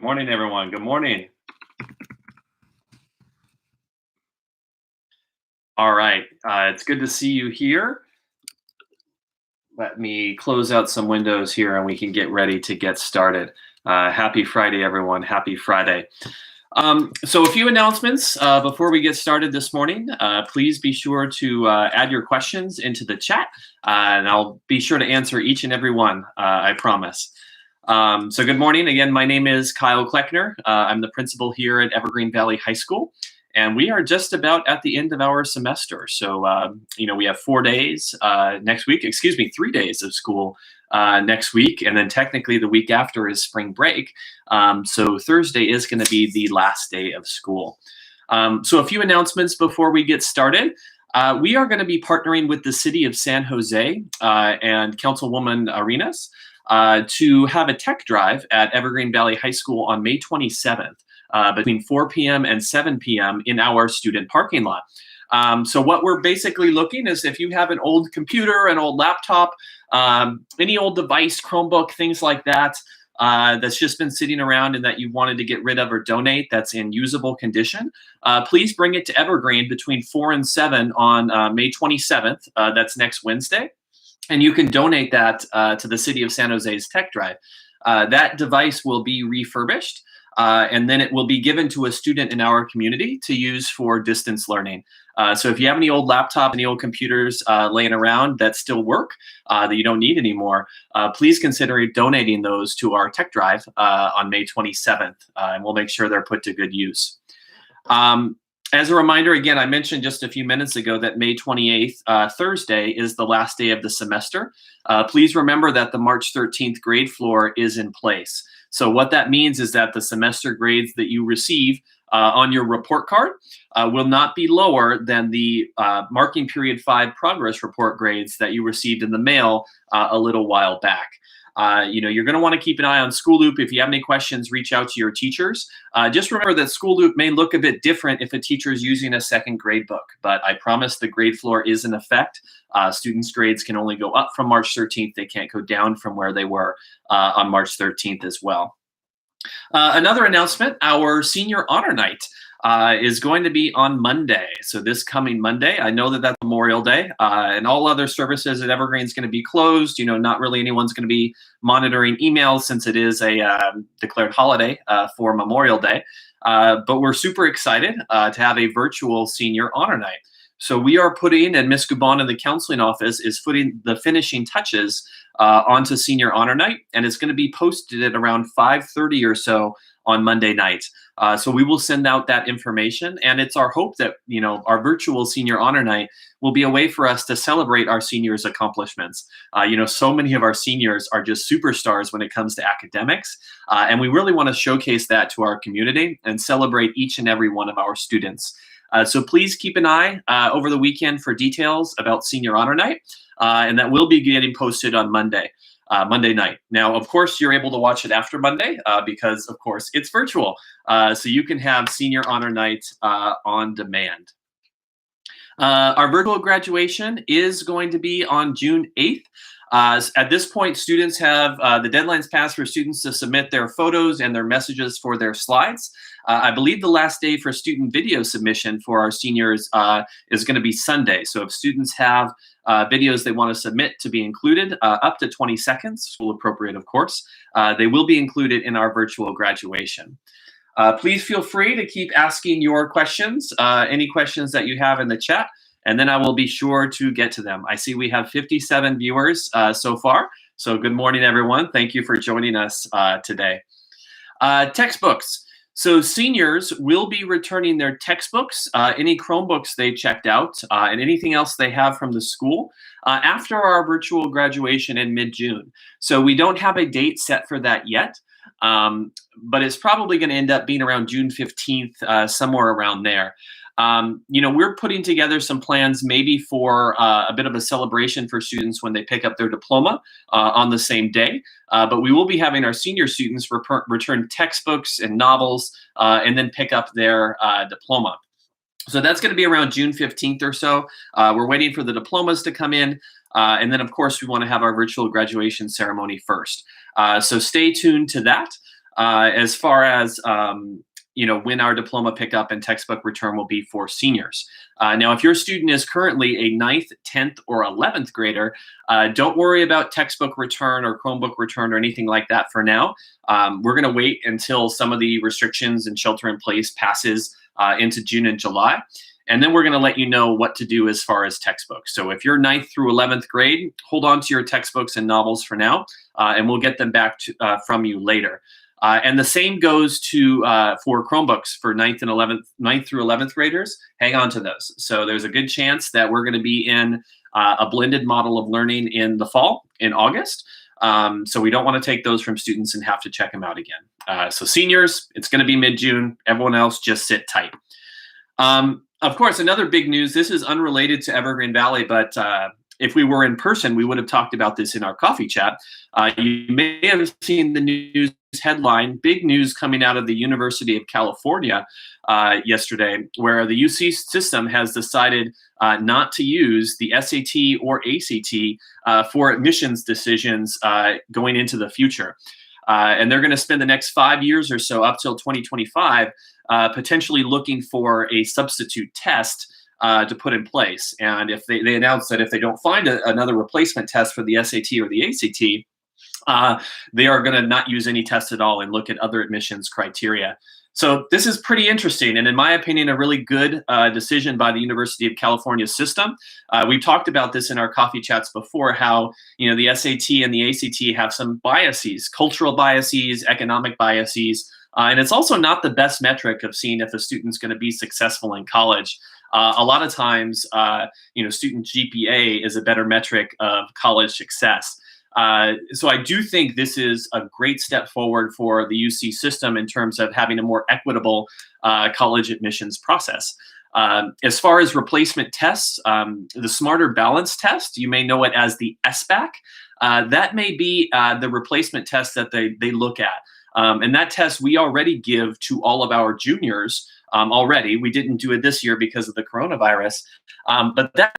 Good morning, everyone. Good morning. All right. It's good to see you here. Let me close out some windows here and we can get ready to get started. Happy Friday, everyone. Happy Friday. So a few announcements before we get started this morning. Please be sure to add your questions into the chat, and I'll be sure to answer each and every one, I promise. So good morning. Again, my name is Kyle Kleckner. I'm the principal here at Evergreen Valley High School, and we are just about at the end of our semester. So, we have 4 days next week, 3 days of school next week, and then technically the week after is spring break. So Thursday is going to be the last day of school. So a few announcements before we get started. We are going to be partnering with the city of San Jose and Councilwoman Arenas to have a tech drive at Evergreen Valley High School on May 27th between 4 p.m. and 7 p.m. in our student parking lot. So what we're basically looking is if you have an old computer, an old laptop, any old device, Chromebook, things like that, that's just been sitting around and that you wanted to get rid of or donate that's in usable condition, please bring it to Evergreen between 4 and 7 on May 27th. That's next Wednesday. And you can donate that to the City of San Jose's Tech Drive. That device will be refurbished, and then it will be given to a student in our community to use for distance learning. So if you have any old laptop, any old computers laying around that still work, that you don't need anymore, please consider donating those to our Tech Drive on May 27th, and we'll make sure they're put to good use. As a reminder, again, I mentioned just a few minutes ago that May 28th, Thursday, is the last day of the semester. Please remember that the March 13th grade floor is in place. So what that means is that the semester grades that you receive on your report card will not be lower than the marking period 5 progress report grades that you received in the mail a little while back. You're going to want to keep an eye on School Loop. If you have any questions, reach out to your teachers. Just remember that School Loop may look a bit different if a teacher is using a second grade book, but I promise the grade floor is in effect. Students' grades can only go up from March 13th. They can't go down from where they were on March 13th as well. Another announcement, our Senior Honor Night is going to be on Monday. So this coming Monday, I know that that's Memorial Day, and all other services at Evergreen is going to be closed. Not really anyone's going to be monitoring emails since it is a declared holiday for Memorial Day. But we're super excited to have a virtual Senior Honor Night. So we are putting, and Ms. Gubon in the counseling office is putting the finishing touches onto Senior Honor Night, and it's going to be posted at around 5:30 or so on Monday night. So we will send out that information, and it's our hope that our virtual Senior Honor Night will be a way for us to celebrate our seniors' accomplishments. So many of our seniors are just superstars when it comes to academics, and we really want to showcase that to our community and celebrate each and every one of our students. So please keep an eye over the weekend for details about Senior Honor Night, and that will be getting posted on Monday night. Now, of course, you're able to watch it after Monday because, of course, it's virtual. So you can have Senior Honor Night on demand. Our virtual graduation is going to be on June 8th. At this point, students have the deadlines passed for students to submit their photos and their messages for their slides. I believe the last day for student video submission for our seniors is going to be Sunday. So if students have videos they want to submit to be included, up to 20 seconds, school appropriate, of course, they will be included in our virtual graduation. Please feel free to keep asking your questions, any questions that you have in the chat, and then I will be sure to get to them. I see we have 57 viewers so far. So good morning, everyone. Thank you for joining us today. Textbooks. So seniors will be returning their textbooks, any Chromebooks they checked out, and anything else they have from the school after our virtual graduation in mid-June. So we don't have a date set for that yet, but it's probably going to end up being around June 15th, somewhere around there. We're putting together some plans maybe for a bit of a celebration for students when they pick up their diploma on the same day. But we will be having our senior students return textbooks and novels and then pick up their diploma. So that's going to be around June 15th or so. We're waiting for the diplomas to come in. And then, of course, we want to have our virtual graduation ceremony first. So stay tuned to that. as far as when our diploma pickup and textbook return will be for seniors. Now, if your student is currently a 9th, 10th, or 11th grader, don't worry about textbook return or Chromebook return or anything like that for now. We're going to wait until some of the restrictions and shelter in place passes into June and July. And then we're going to let you know what to do as far as textbooks. So if you're 9th through 11th grade, hold on to your textbooks and novels for now, and we'll get them back from you later. And the same goes to for Chromebooks for 9th through 11th graders. Hang on to those. So there's a good chance that we're going to be in a blended model of learning in the fall, in August. So we don't want to take those from students and have to check them out again. So seniors, it's going to be mid-June. Everyone else, just sit tight. Of course, another big news, this is unrelated to Evergreen Valley, but if we were in person, we would have talked about this in our coffee chat. You may have seen the news headline, big news coming out of the University of California yesterday, where the UC system has decided not to use the SAT or ACT for admissions decisions going into the future. And they're going to spend the next 5 years or so, up till 2025, potentially looking for a substitute test to put in place. And if they announced that if they don't find another replacement test for the SAT or the ACT, they are going to not use any test at all and look at other admissions criteria. So this is pretty interesting, and in my opinion, a really good decision by the University of California system. We've talked about this in our coffee chats before, how the SAT and the ACT have some biases, cultural biases, economic biases, and it's also not the best metric of seeing if a student's going to be successful in college. A lot of times, student GPA is a better metric of college success. So I do think this is a great step forward for the UC system in terms of having a more equitable college admissions process. As far as replacement tests, the Smarter Balance test, you may know it as the SBAC, that may be the replacement test that they look at. And that test we already give to all of our juniors already. We didn't do it this year because of the coronavirus, but that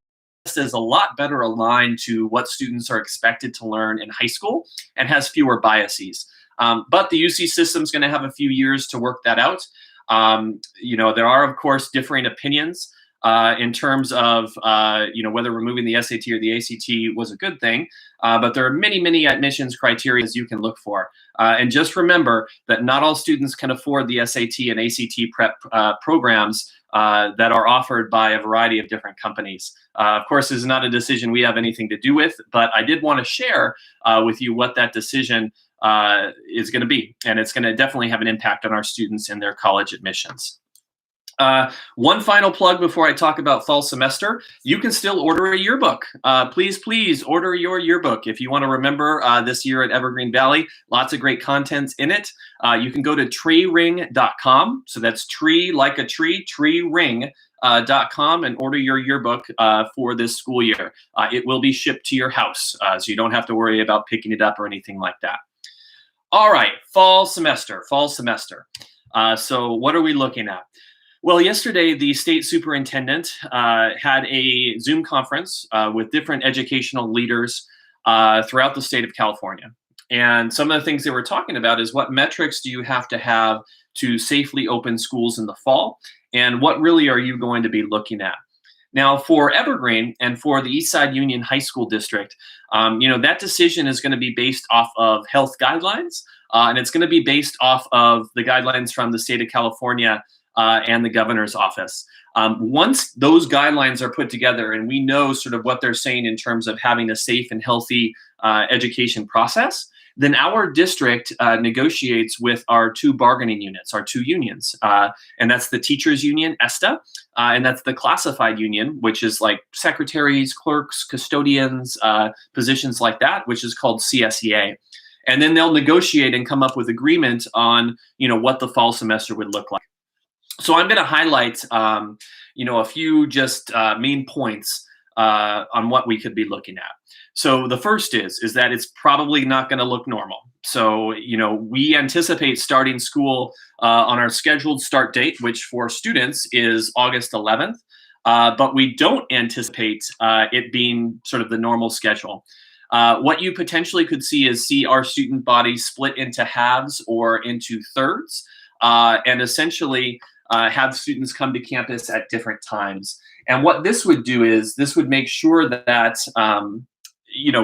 is a lot better aligned to what students are expected to learn in high school and has fewer biases. But the UC system is going to have a few years to work that out. There are, of course, differing opinions in terms of whether removing the SAT or the ACT was a good thing. But there are many, many admissions criteria you can look for. And just remember that not all students can afford the SAT and ACT prep programs that are offered by a variety of different companies. Of course, this is not a decision we have anything to do with, but I did want to share with you what that decision is going to be. And it's going to definitely have an impact on our students and their college admissions. One final plug before I talk about fall semester. You can still order a yearbook. Please order your yearbook if you want to remember this year at Evergreen Valley. Lots of great content in it. You can go to treering.com. So that's tree like a tree, treering.com, and order your yearbook for this school year. It will be shipped to your house, so you don't have to worry about picking it up or anything like that. All right, fall semester. So what are we looking at? Well, yesterday, the state superintendent had a Zoom conference with different educational leaders throughout the state of California. And some of the things they were talking about is what metrics do you have to safely open schools in the fall? And what really are you going to be looking at? Now, for Evergreen and for the Eastside Union High School District, that decision is going to be based off of health guidelines, and it's going to be based off of the guidelines from the state of California and the governor's office. Once those guidelines are put together and we know sort of what they're saying in terms of having a safe and healthy education process, then our district negotiates with our two bargaining units, our two unions. And that's the teachers union, ESTA, and that's the classified union, which is like secretaries, clerks, custodians, positions like that, which is called CSEA. And then they'll negotiate and come up with agreement on, what the fall semester would look like. So I'm going to highlight, a few just main points on what we could be looking at. So the first is that it's probably not going to look normal. So, we anticipate starting school on our scheduled start date, which for students is August 11th, but we don't anticipate it being sort of the normal schedule. What you potentially could see our student body split into halves or into thirds, and essentially have students come to campus at different times. And what this would do is this would make sure that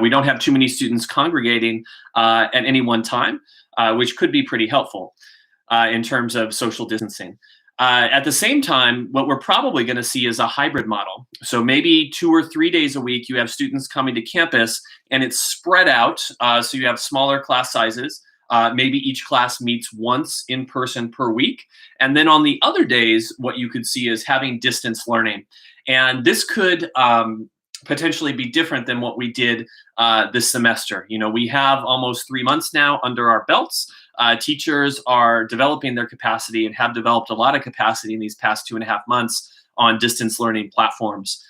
we don't have too many students congregating at any one time, which could be pretty helpful in terms of social distancing. At the same time, what we're probably going to see is a hybrid model. So maybe 2 or 3 days a week, you have students coming to campus and it's spread out. So you have smaller class sizes. Maybe each class meets once in person per week. And then on the other days, what you could see is having distance learning. And this could potentially be different than what we did this semester. We have almost 3 months now under our belts. Teachers are developing their capacity and have developed a lot of capacity in these past 2.5 months on distance learning platforms.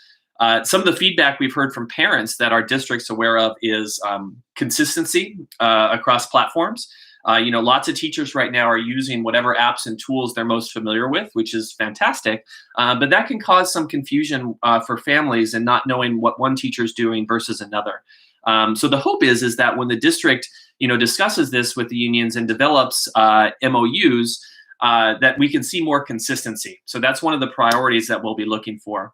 Some of the feedback we've heard from parents that our district's aware of is consistency across platforms. Lots of teachers right now are using whatever apps and tools they're most familiar with, which is fantastic. But that can cause some confusion for families and not knowing what one teacher is doing versus another. So the hope is that when the district discusses this with the unions and develops MOUs, that we can see more consistency. So that's one of the priorities that we'll be looking for.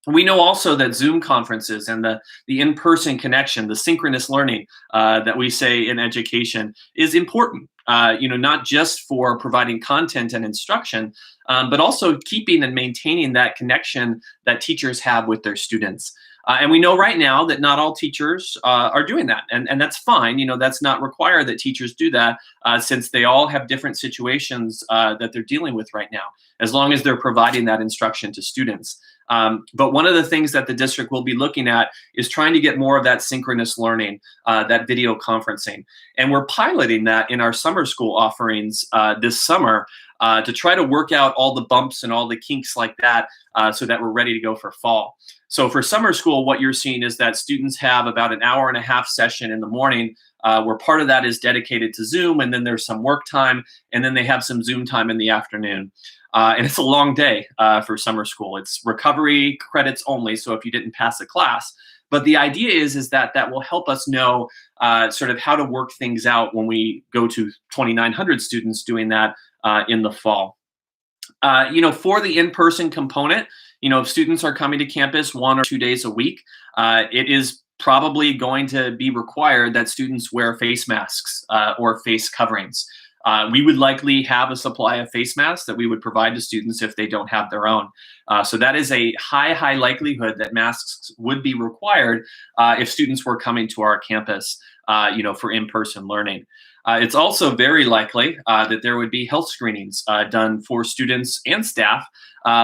We know also that Zoom conferences and the in-person connection, the synchronous learning that we say in education is important, not just for providing content and instruction, but also keeping and maintaining that connection that teachers have with their students. And we know right now that not all teachers are doing that, and that's fine. That's not required that teachers do that, since they all have different situations that they're dealing with right now, as long as they're providing that instruction to students. But one of the things that the district will be looking at is trying to get more of that synchronous learning, that video conferencing. And we're piloting that in our summer school offerings this summer to try to work out all the bumps and all the kinks like that so that we're ready to go for fall. So for summer school, what you're seeing is that students have about an 1.5 hour session in the morning where part of that is dedicated to Zoom, and then there's some work time, and then they have some Zoom time in the afternoon. And it's a long day for summer school. It's recovery credits only, so if you didn't pass a class. But the idea is that will help us know sort of how to work things out when we go to 2,900 students doing that in the fall. For the in-person component, if students are coming to campus 1 or 2 days a week, it is probably going to be required that students wear face masks or face coverings. We would likely have a supply of face masks that we would provide to students if they don't have their own. So that is a high likelihood that masks would be required if students were coming to our campus, for in-person learning. It's also very likely that there would be health screenings done for students and staff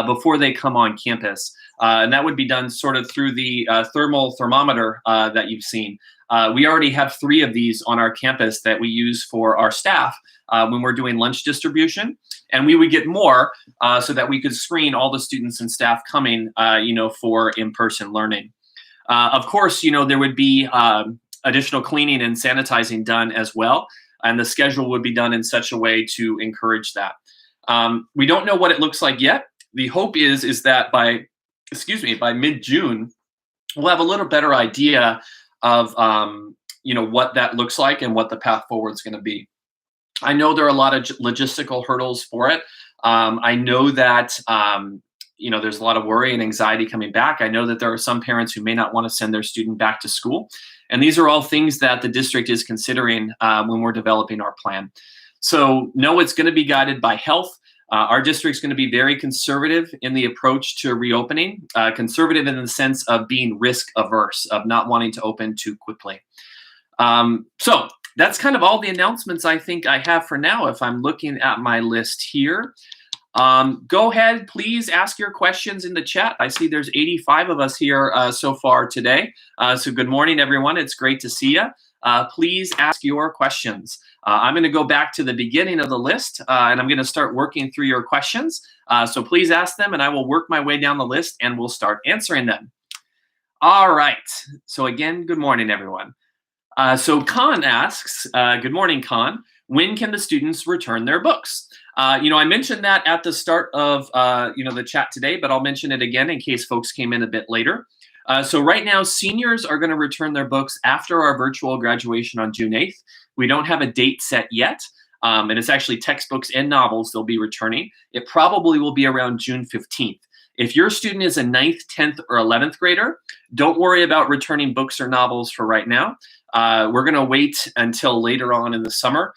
before they come on campus. And that would be done sort of through the thermometer that you've seen. We already have 3 of these on our campus that we use for our staff when we're doing lunch distribution. And we would get more so that we could screen all the students and staff coming, for in-person learning. Of course, there would be additional cleaning and sanitizing done as well. And the schedule would be done in such a way to encourage that. We don't know what it looks like yet. The hope is that by mid-June, we'll have a little better idea of what that looks like and what the path forward is going to be. I know there are a lot of logistical hurdles for it. I know that there's a lot of worry and anxiety coming back. I know that there are some parents who may not want to send their student back to school. And these are all things that the district is considering when we're developing our plan. So no, it's going to be guided by health. Our district's going to be very conservative in the approach to reopening, conservative in the sense of being risk averse, of not wanting to open too quickly. So that's kind of all the announcements I think I have for now. If I'm looking at my list here, go ahead, please ask your questions in the chat. I see there's 85 of us here so far today. So good morning, everyone. It's great to see you. Please ask your questions. I'm going to go back to the beginning of the list, and I'm going to start working through your questions. So please ask them, and I will work my way down the list, and we'll start answering them. All right. So again, good morning, everyone. So Khan asks, good morning, Khan. When can the students return their books? I mentioned that at the start of the chat today, but I'll mention it again in case folks came in a bit later. So right now, seniors are going to return their books after our virtual graduation on June 8th. We don't have a date set yet, and it's actually textbooks and novels they'll be returning. It probably will be around June 15th. If your student is a 9th, 10th, or 11th grader, don't worry about returning books or novels for right now. We're going to wait until later on in the summer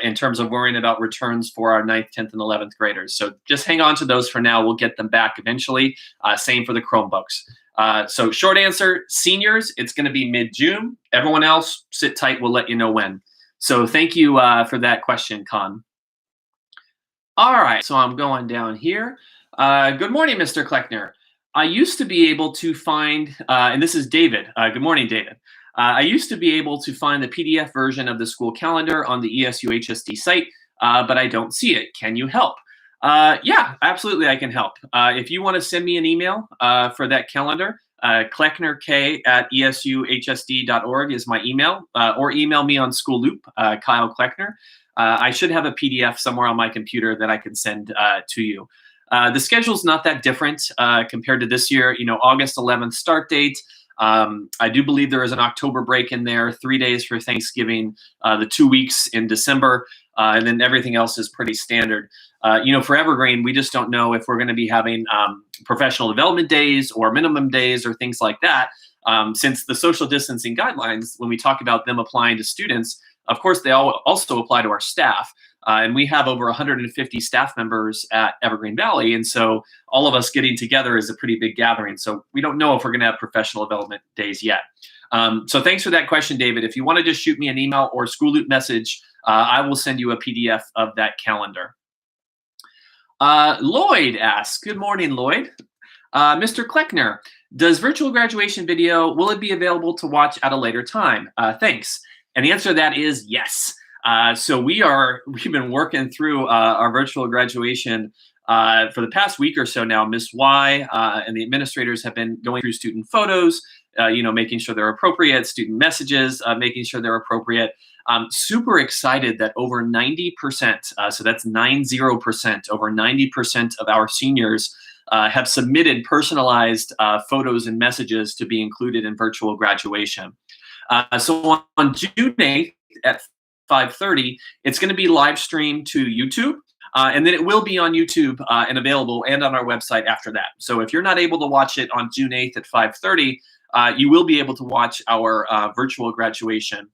in terms of worrying about returns for our 9th, 10th, and 11th graders. So just hang on to those for now. We'll get them back eventually. Same for the Chromebooks. So short answer, seniors, it's going to be mid-June. Everyone else, sit tight. We'll let you know when. So thank you for that question, Con. All right, so I'm going down here. Good morning, Mr. Kleckner. I used to be able to find, and this is David. Good morning, David. I used to be able to find the PDF version of the school calendar on the ESUHSD site, but I don't see it. Can you help? Yeah, absolutely, I can help. If you want to send me an email for that calendar, klecknerk@esuhsd.org is my email, or email me on School Loop, Kyle Kleckner. I should have a PDF somewhere on my computer that I can send to you. The schedule's not that different compared to this year. You know, August 11th start date. I do believe there is an October break in there, 3 days for Thanksgiving, the 2 weeks in December, and then everything else is pretty standard. You know, for Evergreen, we just don't know if we're going to be having professional development days or minimum days or things like that. Since the social distancing guidelines, when we talk about them applying to students, of course, they also apply to our staff. And we have over 150 staff members at Evergreen Valley. And so all of us getting together is a pretty big gathering. So we don't know if we're going to have professional development days yet. So thanks for that question, David. If you want to just shoot me an email or School Loop message, I will send you a PDF of that calendar. Lloyd asks, good morning, Lloyd. Mr. Kleckner, does virtual graduation video, will it be available to watch at a later time? Thanks. And the answer to that is yes. So we've been working through our virtual graduation for the past week or so now. Miss Y and the administrators have been going through student photos, you know, making sure they're appropriate, student messages, making sure they're appropriate. Super excited that over 90%, so that's 90%, over 90% of our seniors have submitted personalized photos and messages to be included in virtual graduation. So on June 8th at 5:30, it's going to be live streamed to YouTube, and then it will be on YouTube and available and on our website after that. So if you're not able to watch it on June 8th at 5:30, you will be able to watch our virtual graduation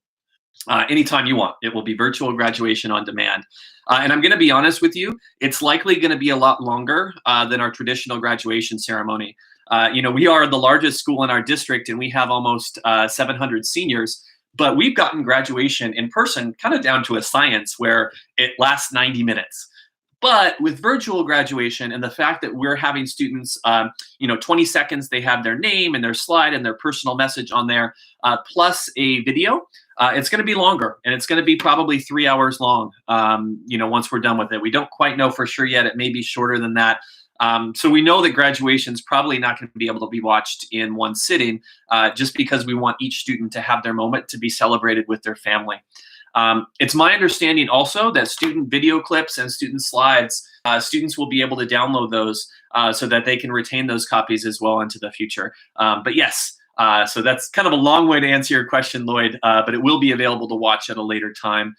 anytime you want. It will be virtual graduation on demand. And I'm going to be honest with you, it's likely going to be a lot longer than our traditional graduation ceremony. You know, we are the largest school in our district, and we have almost 700 seniors. But we've gotten graduation in person kind of down to a science where it lasts 90 minutes. But with virtual graduation and the fact that we're having students, you know, 20 seconds, they have their name and their slide and their personal message on there, plus a video, it's going to be longer, and it's going to be probably 3 hours long, you know, once we're done with it. We don't quite know for sure yet. It may be shorter than that. So we know that graduation is probably not going to be able to be watched in one sitting, just because we want each student to have their moment to be celebrated with their family. It's my understanding also that student video clips and student slides, students will be able to download those so that they can retain those copies as well into the future. But yes, so that's kind of a long way to answer your question, Lloyd, but it will be available to watch at a later time.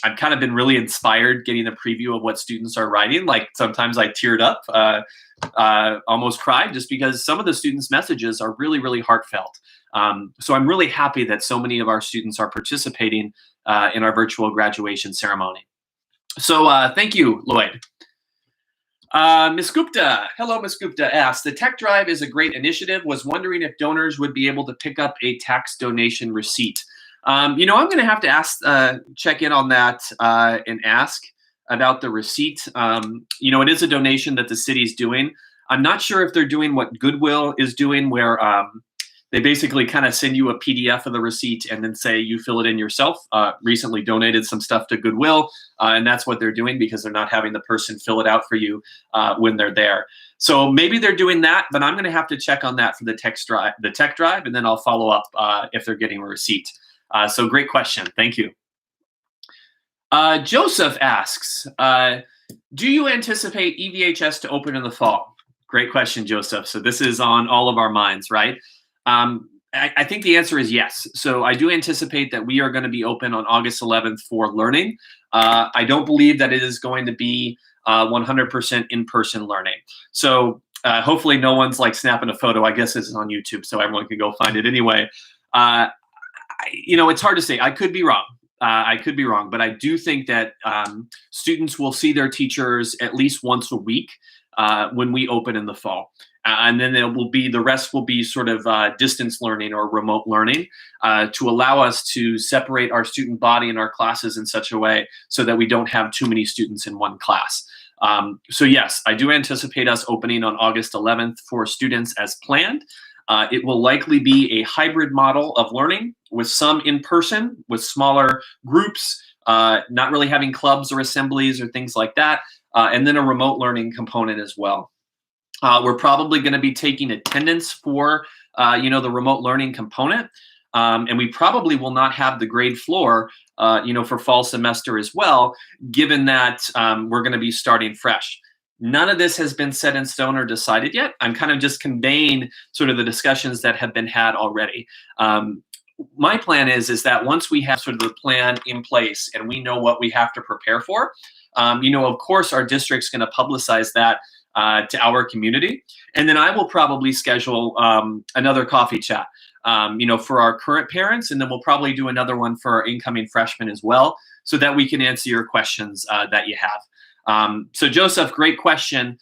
I've kind of been really inspired getting a preview of what students are writing. Like sometimes I teared up, almost cried, just because some of the students' messages are really, really heartfelt. So I'm really happy that so many of our students are participating in our virtual graduation ceremony. So thank you, Lloyd. Ms. Gupta, hello, Ms. Gupta asks, the Tech Drive is a great initiative. Was wondering if donors would be able to pick up a tax donation receipt. You know, I'm going to have to ask, check in on that and ask about the receipt. You know, it is a donation that the city's doing. I'm not sure if they're doing what Goodwill is doing, where they basically kind of send you a PDF of the receipt and then say you fill it in yourself. Recently donated some stuff to Goodwill, and that's what they're doing because they're not having the person fill it out for you when they're there. So maybe they're doing that, but I'm going to have to check on that for the Tech Drive, and then I'll follow up if they're getting a receipt. So great question. Thank you. Joseph asks, do you anticipate EVHS to open in the fall? Great question, Joseph. So this is on all of our minds, right? I think the answer is yes. So I do anticipate that we are going to be open on August 11th for learning. I don't believe that it is going to be 100% in-person learning. So hopefully no one's like snapping a photo. I guess this is on YouTube, so everyone can go find it anyway. It's hard to say. I could be wrong. But I do think that students will see their teachers at least once a week when we open in the fall. And then the rest will be sort of distance learning or remote learning to allow us to separate our student body and our classes in such a way so that we don't have too many students in one class. So yes, I do anticipate us opening on August 11th for students as planned. It will likely be a hybrid model of learning with some in person, with smaller groups, not really having clubs or assemblies or things like that, and then a remote learning component as well. We're probably going to be taking attendance for the remote learning component, and we probably will not have the grade floor for fall semester as well, given that we're going to be starting fresh. None of this has been set in stone or decided yet. I'm kind of just conveying sort of the discussions that have been had already. My plan is that once we have sort of the plan in place and we know what we have to prepare for, of course, our district's going to publicize that to our community. And then I will probably schedule another coffee chat, for our current parents. And then we'll probably do another one for our incoming freshmen as well, so that we can answer your questions that you have. So Joseph, great question.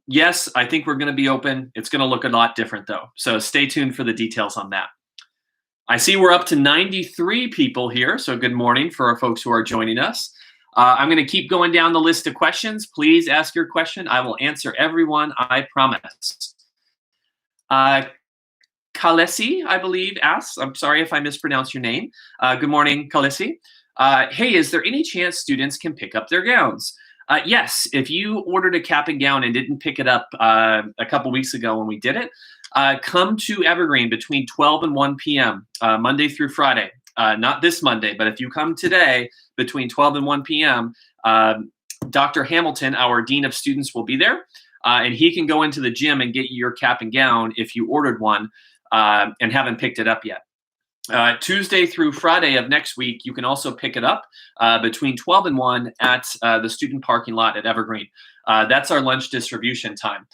Yes, I think we're going to be open. It's going to look a lot different though. So stay tuned for the details on that. I see we're up to 93 people here. So good morning for our folks who are joining us. I'm going to keep going down the list of questions. Please ask your question. I will answer everyone, I promise. Kalesi, I believe, asks, I'm sorry if I mispronounce your name. Good morning, Kalesi. Hey, is there any chance students can pick up their gowns? Yes, if you ordered a cap and gown and didn't pick it up a couple weeks ago when we did it, come to Evergreen between 12 and 1 p.m., Monday through Friday. Not this Monday, but if you come today between 12 and 1 p.m., Dr. Hamilton, our Dean of Students, will be there, and he can go into the gym and get you your cap and gown if you ordered one and haven't picked it up yet. Tuesday through Friday of next week, you can also pick it up between 12 and 1 at the student parking lot at Evergreen. That's our lunch distribution time.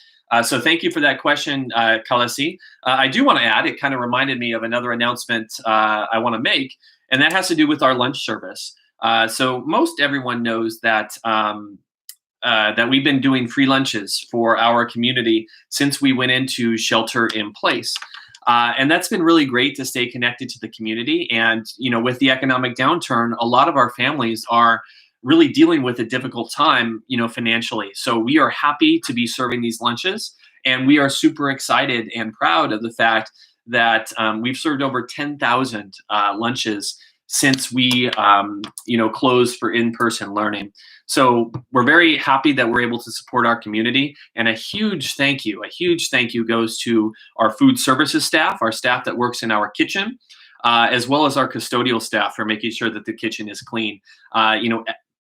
So thank you for that question, Kalesi. I do want to add, it kind of reminded me of another announcement I want to make, and that has to do with our lunch service. So most everyone knows that that we've been doing free lunches for our community since we went into shelter in place. And that's been really great to stay connected to the community. And, with the economic downturn, a lot of our families are really dealing with a difficult time, financially. So we are happy to be serving these lunches. And we are super excited and proud of the fact that we've served over 10,000 lunches since we, closed for in-person learning. So we're very happy that we're able to support our community, and a huge thank you goes to our food services staff, our staff that works in our kitchen, as well as our custodial staff for making sure that the kitchen is clean.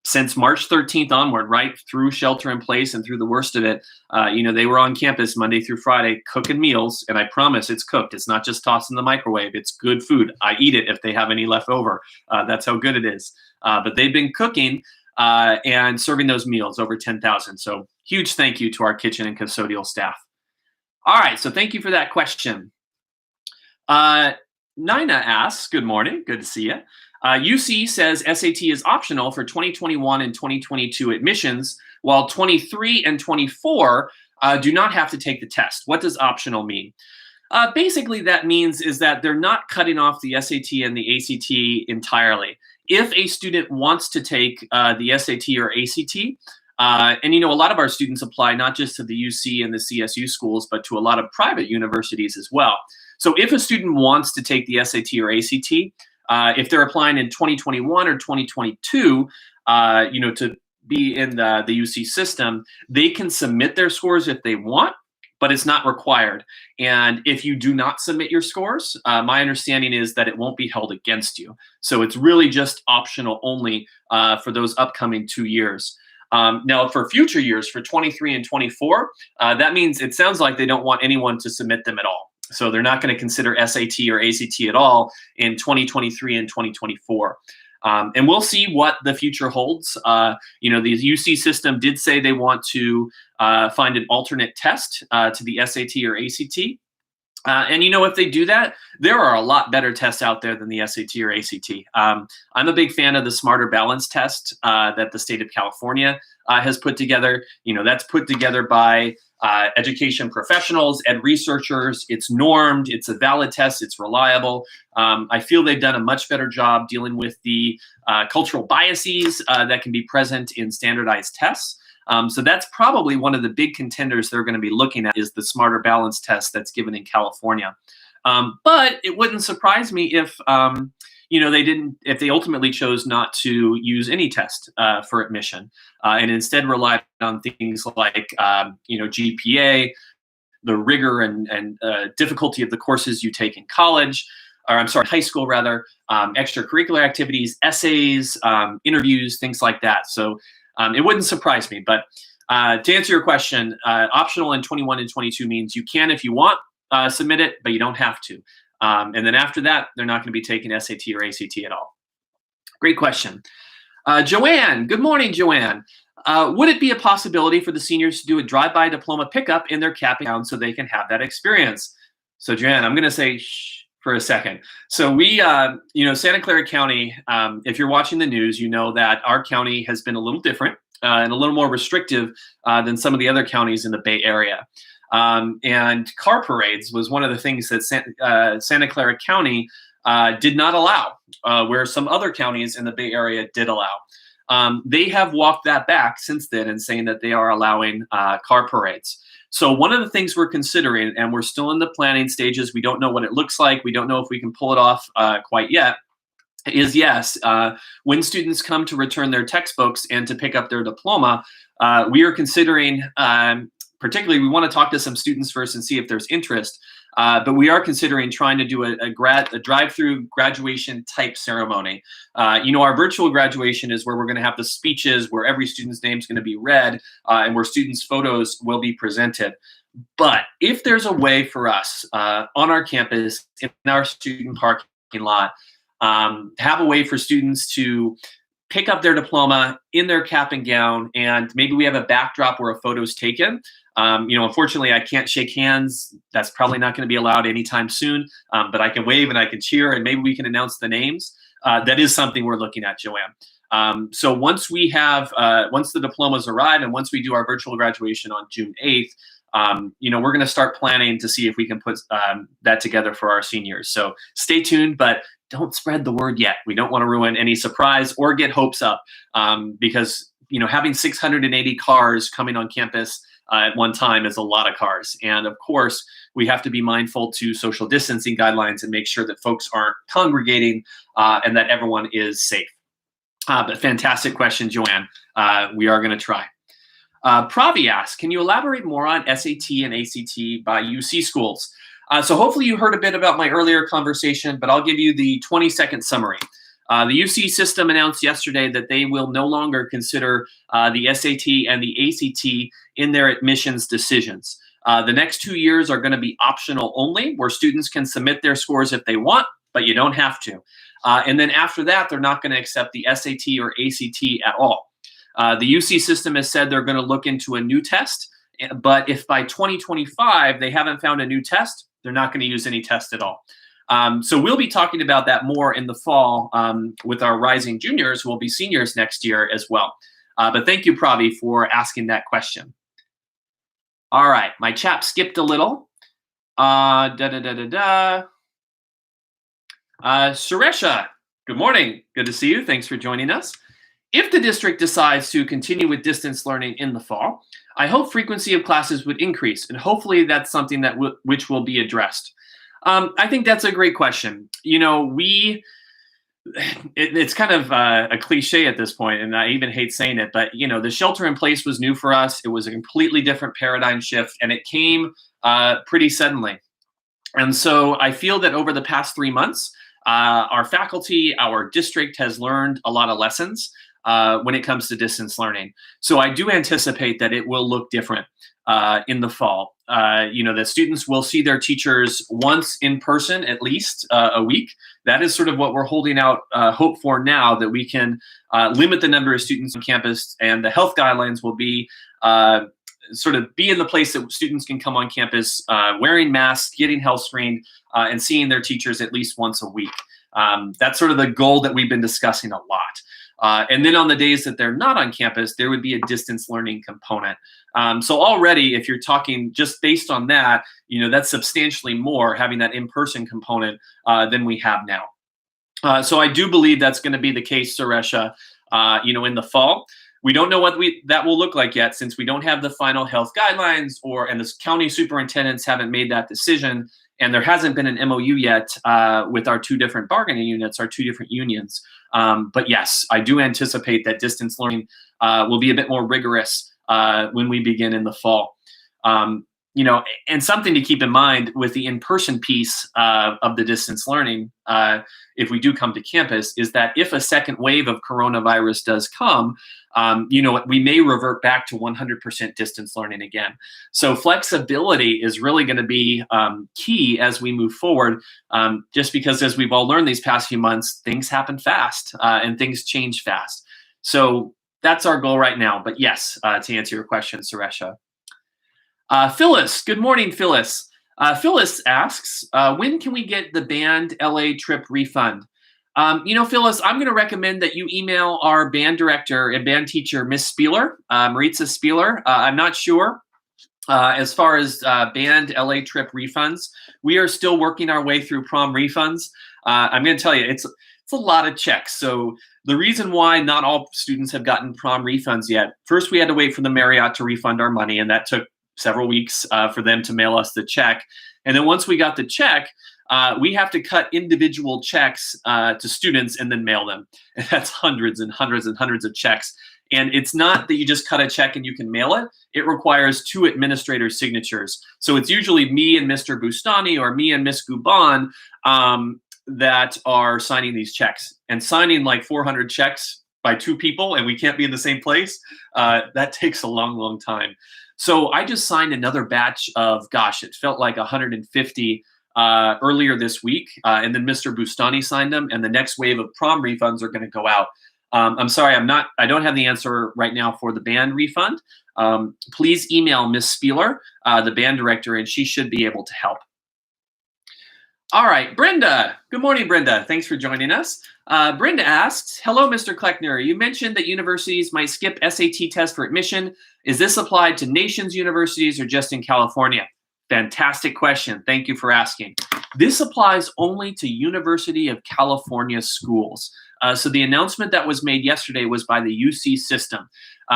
Since March 13th onward, right through shelter in place and through the worst of it, they were on campus Monday through Friday cooking meals, and I promise it's cooked. It's not just tossed in the microwave. It's good food. I eat it if they have any left over. That's how good it is. But they've been cooking and serving those meals, over 10,000. So huge thank you to our kitchen and custodial staff. All right, so thank you for that question. Nina asks, good morning, good to see you. UC says SAT is optional for 2021 and 2022 admissions, while 23 and 24 do not have to take the test. What does optional mean? Basically, that means is that they're not cutting off the SAT and the ACT entirely. If a student wants to take the SAT or ACT, and a lot of our students apply not just to the UC and the CSU schools, but to a lot of private universities as well. So if a student wants to take the SAT or ACT, if they're applying in 2021 or 2022, to be in the UC system, they can submit their scores if they want, but it's not required. And if you do not submit your scores, my understanding is that it won't be held against you. So it's really just optional only for those upcoming 2 years. Now, for future years, for 23 and 24, that means it sounds like they don't want anyone to submit them at all. So they're not going to consider SAT or ACT at all in 2023 and 2024. And we'll see what the future holds. The UC system did say they want to find an alternate test to the SAT or ACT. And if they do that, there are a lot better tests out there than the SAT or ACT. I'm a big fan of the Smarter Balance test that the state of California has put together. That's put together by education professionals and researchers. It's normed, it's a valid test, it's reliable. I feel they've done a much better job dealing with the cultural biases that can be present in standardized tests. So that's probably one of the big contenders they're going to be looking at is the Smarter Balance test that's given in California. But it wouldn't surprise me if if they ultimately chose not to use any test for admission and instead relied on things like GPA, the rigor and difficulty of the courses you take in college, or high school rather, extracurricular activities, essays, interviews, things like that. So it wouldn't surprise me. But to answer your question, optional in 21 and 22 means you can, if you want, submit it, but you don't have to. And then after that, they're not going to be taking SAT or ACT at all. Great question. Joanne, good morning, Joanne. Would it be a possibility for the seniors to do a drive-by diploma pickup in their cap and gown so they can have that experience? So Joanne, I'm going to say shh for a second. So we, Santa Clara County, if you're watching the news, you know that our county has been a little different and a little more restrictive than some of the other counties in the Bay Area. And car parades was one of the things that Santa Clara County did not allow, where some other counties in the Bay Area did allow. They have walked that back since then and saying that they are allowing car parades. So one of the things we're considering, and we're still in the planning stages, we don't know what it looks like, we don't know if we can pull it off quite yet, is yes, when students come to return their textbooks and to pick up their diploma, we are considering, particularly we want to talk to some students first and see if there's interest, but we are considering trying to do a drive-through graduation type ceremony. Our virtual graduation is where we're going to have the speeches, where every student's name is going to be read, and where students' photos will be presented. But if there's a way for us on our campus, in our student parking lot, have a way for students to pick up their diploma in their cap and gown, and maybe we have a backdrop where a photo is taken. Unfortunately, I can't shake hands. That's probably not going to be allowed anytime soon, but I can wave and I can cheer, and maybe we can announce the names. That is something we're looking at, Joanne. So once we have, once the diplomas arrive and once we do our virtual graduation on June 8th, we're going to start planning to see if we can put that together for our seniors. So stay tuned, but don't spread the word yet. We don't want to ruin any surprise or get hopes up because, having 680 cars coming on campus at one time is a lot of cars. And of course, we have to be mindful to social distancing guidelines and make sure that folks aren't congregating and that everyone is safe. But fantastic question, Joanne. We are going to try. Pravi asks, can you elaborate more on SAT and ACT by UC schools? So hopefully you heard a bit about my earlier conversation, but I'll give you the 20-second summary. The UC system announced yesterday that they will no longer consider the SAT and the ACT in their admissions decisions. The next 2 years are going to be optional only, where students can submit their scores if they want, but you don't have to. And then after that, they're not going to accept the SAT or ACT at all. The UC system has said they're going to look into a new test, but if by 2025 they haven't found a new test, they're not going to use any test at all. So we'll be talking about that more in the fall with our rising juniors who will be seniors next year as well. But thank you, Pravi, for asking that question. All right, my chat skipped a little. Suresha, good morning. Good to see you. Thanks for joining us. If the district decides to continue with distance learning in the fall, I hope frequency of classes would increase, and hopefully that's something that which will be addressed. I think that's a great question. It's kind of a cliche at this point, and I even hate saying it, but the shelter in place was new for us. It was a completely different paradigm shift, and it came pretty suddenly. And so I feel that over the past 3 months, our faculty, our district has learned a lot of lessons. when it comes to distance learning. So I do anticipate that it will look different in the fall. The students will see their teachers once in person, at least a week. That is sort of what we're holding out hope for now, that we can limit the number of students on campus, and the health guidelines will be sort of be in the place that students can come on campus wearing masks, getting health screened, and seeing their teachers at least once a week. That's sort of the goal that we've been discussing a lot. And then on the days that they're not on campus, there would be a distance learning component. So already, if you're talking just based on that, that's substantially more, having that in-person component than we have now. So I do believe that's going to be the case, Suresha, in the fall. We don't know what that will look like yet, since we don't have the final health guidelines, and the county superintendents haven't made that decision, and there hasn't been an MOU yet with our two different bargaining units, our two different unions. But yes, I do anticipate that distance learning will be a bit more rigorous when we begin in the fall. And something to keep in mind with the in-person piece of the distance learning, if we do come to campus, is that if a second wave of coronavirus does come, we may revert back to 100% distance learning again. So flexibility is really going to be key as we move forward, just because, as we've all learned these past few months, things happen fast and things change fast. So that's our goal right now. But yes, to answer your question, Suresha. Phyllis, good morning, Phyllis. Phyllis asks, when can we get the band LA trip refund? Phyllis, I'm going to recommend that you email our band director and band teacher, Miss Spieler, Maritza Spieler. I'm not sure as far as band LA trip refunds. We are still working our way through prom refunds. I'm going to tell you, it's a lot of checks. So the reason why not all students have gotten prom refunds yet, first we had to wait for the Marriott to refund our money, and that took several weeks for them to mail us the check. And then once we got the check, we have to cut individual checks to students and then mail them. And that's hundreds and hundreds and hundreds of checks. And it's not that you just cut a check and you can mail it. It requires 2 administrators' signatures. So it's usually me and Mr. Bustani or me and Miss Guban that are signing these checks. And signing like 400 checks by 2 people, and we can't be in the same place, that takes a long, long time. So I just signed another batch of, it felt like 150 earlier this week. And then Mr. Bustani signed them, and the next wave of prom refunds are going to go out. I'm sorry, I don't have the answer right now for the band refund. Please email Miss Spieler, the band director, and she should be able to help. All right, Brenda. Good morning, Brenda. Thanks for joining us. Brenda asks, hello, Mr. Kleckner. You mentioned that universities might skip SAT test for admission. Is this applied to nation's universities or just in California? Fantastic question. Thank you for asking. This applies only to University of California schools. So the announcement that was made yesterday was by the UC system.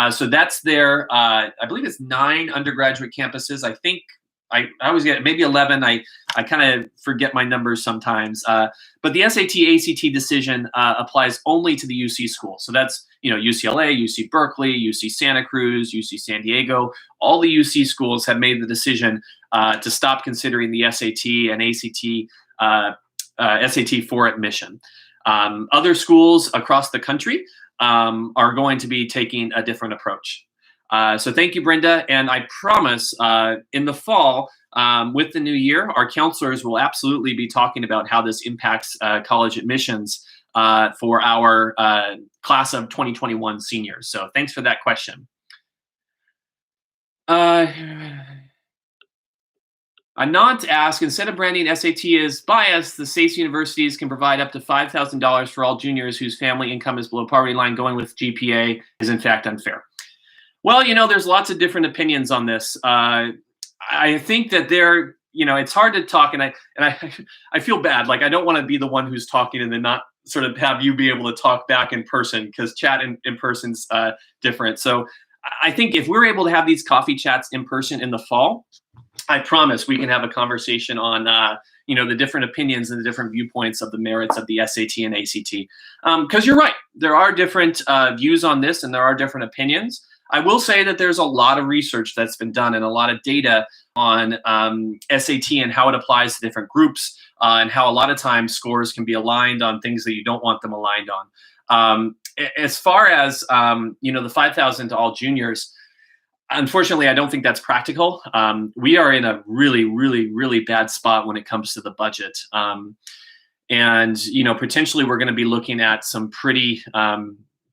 So that's their, I believe it's 9 undergraduate campuses. I think I always get maybe 11. I kind of forget my numbers sometimes. But the SAT ACT decision applies only to the UC school. So that's UCLA, UC Berkeley, UC Santa Cruz, UC San Diego. All the UC schools have made the decision to stop considering the SAT and ACT SAT for admission. Other schools across the country are going to be taking a different approach. So thank you, Brenda. And I promise in the fall, with the new year, our counselors will absolutely be talking about how this impacts college admissions for our class of 2021 seniors. So thanks for that question. Anant asks, instead of branding SAT as biased, the state's universities can provide up to $5,000 for all juniors whose family income is below poverty line. Going with GPA is in fact unfair. Well, there's lots of different opinions on this. I think that it's hard to talk, and I feel bad. Like, I don't want to be the one who's talking and then not sort of have you be able to talk back in person, because chat in person's different. So I think if we're able to have these coffee chats in person in the fall, I promise we can have a conversation on the different opinions and the different viewpoints of the merits of the SAT and ACT. Because you're right, there are different views on this, and there are different opinions. I will say that there's a lot of research that's been done and a lot of data on SAT and how it applies to different groups, and how a lot of times scores can be aligned on things that you don't want them aligned on. As far as the 5,000 to all juniors, unfortunately, I don't think that's practical. We are in a really, really, really bad spot when it comes to the budget. And potentially we're going to be looking at some pretty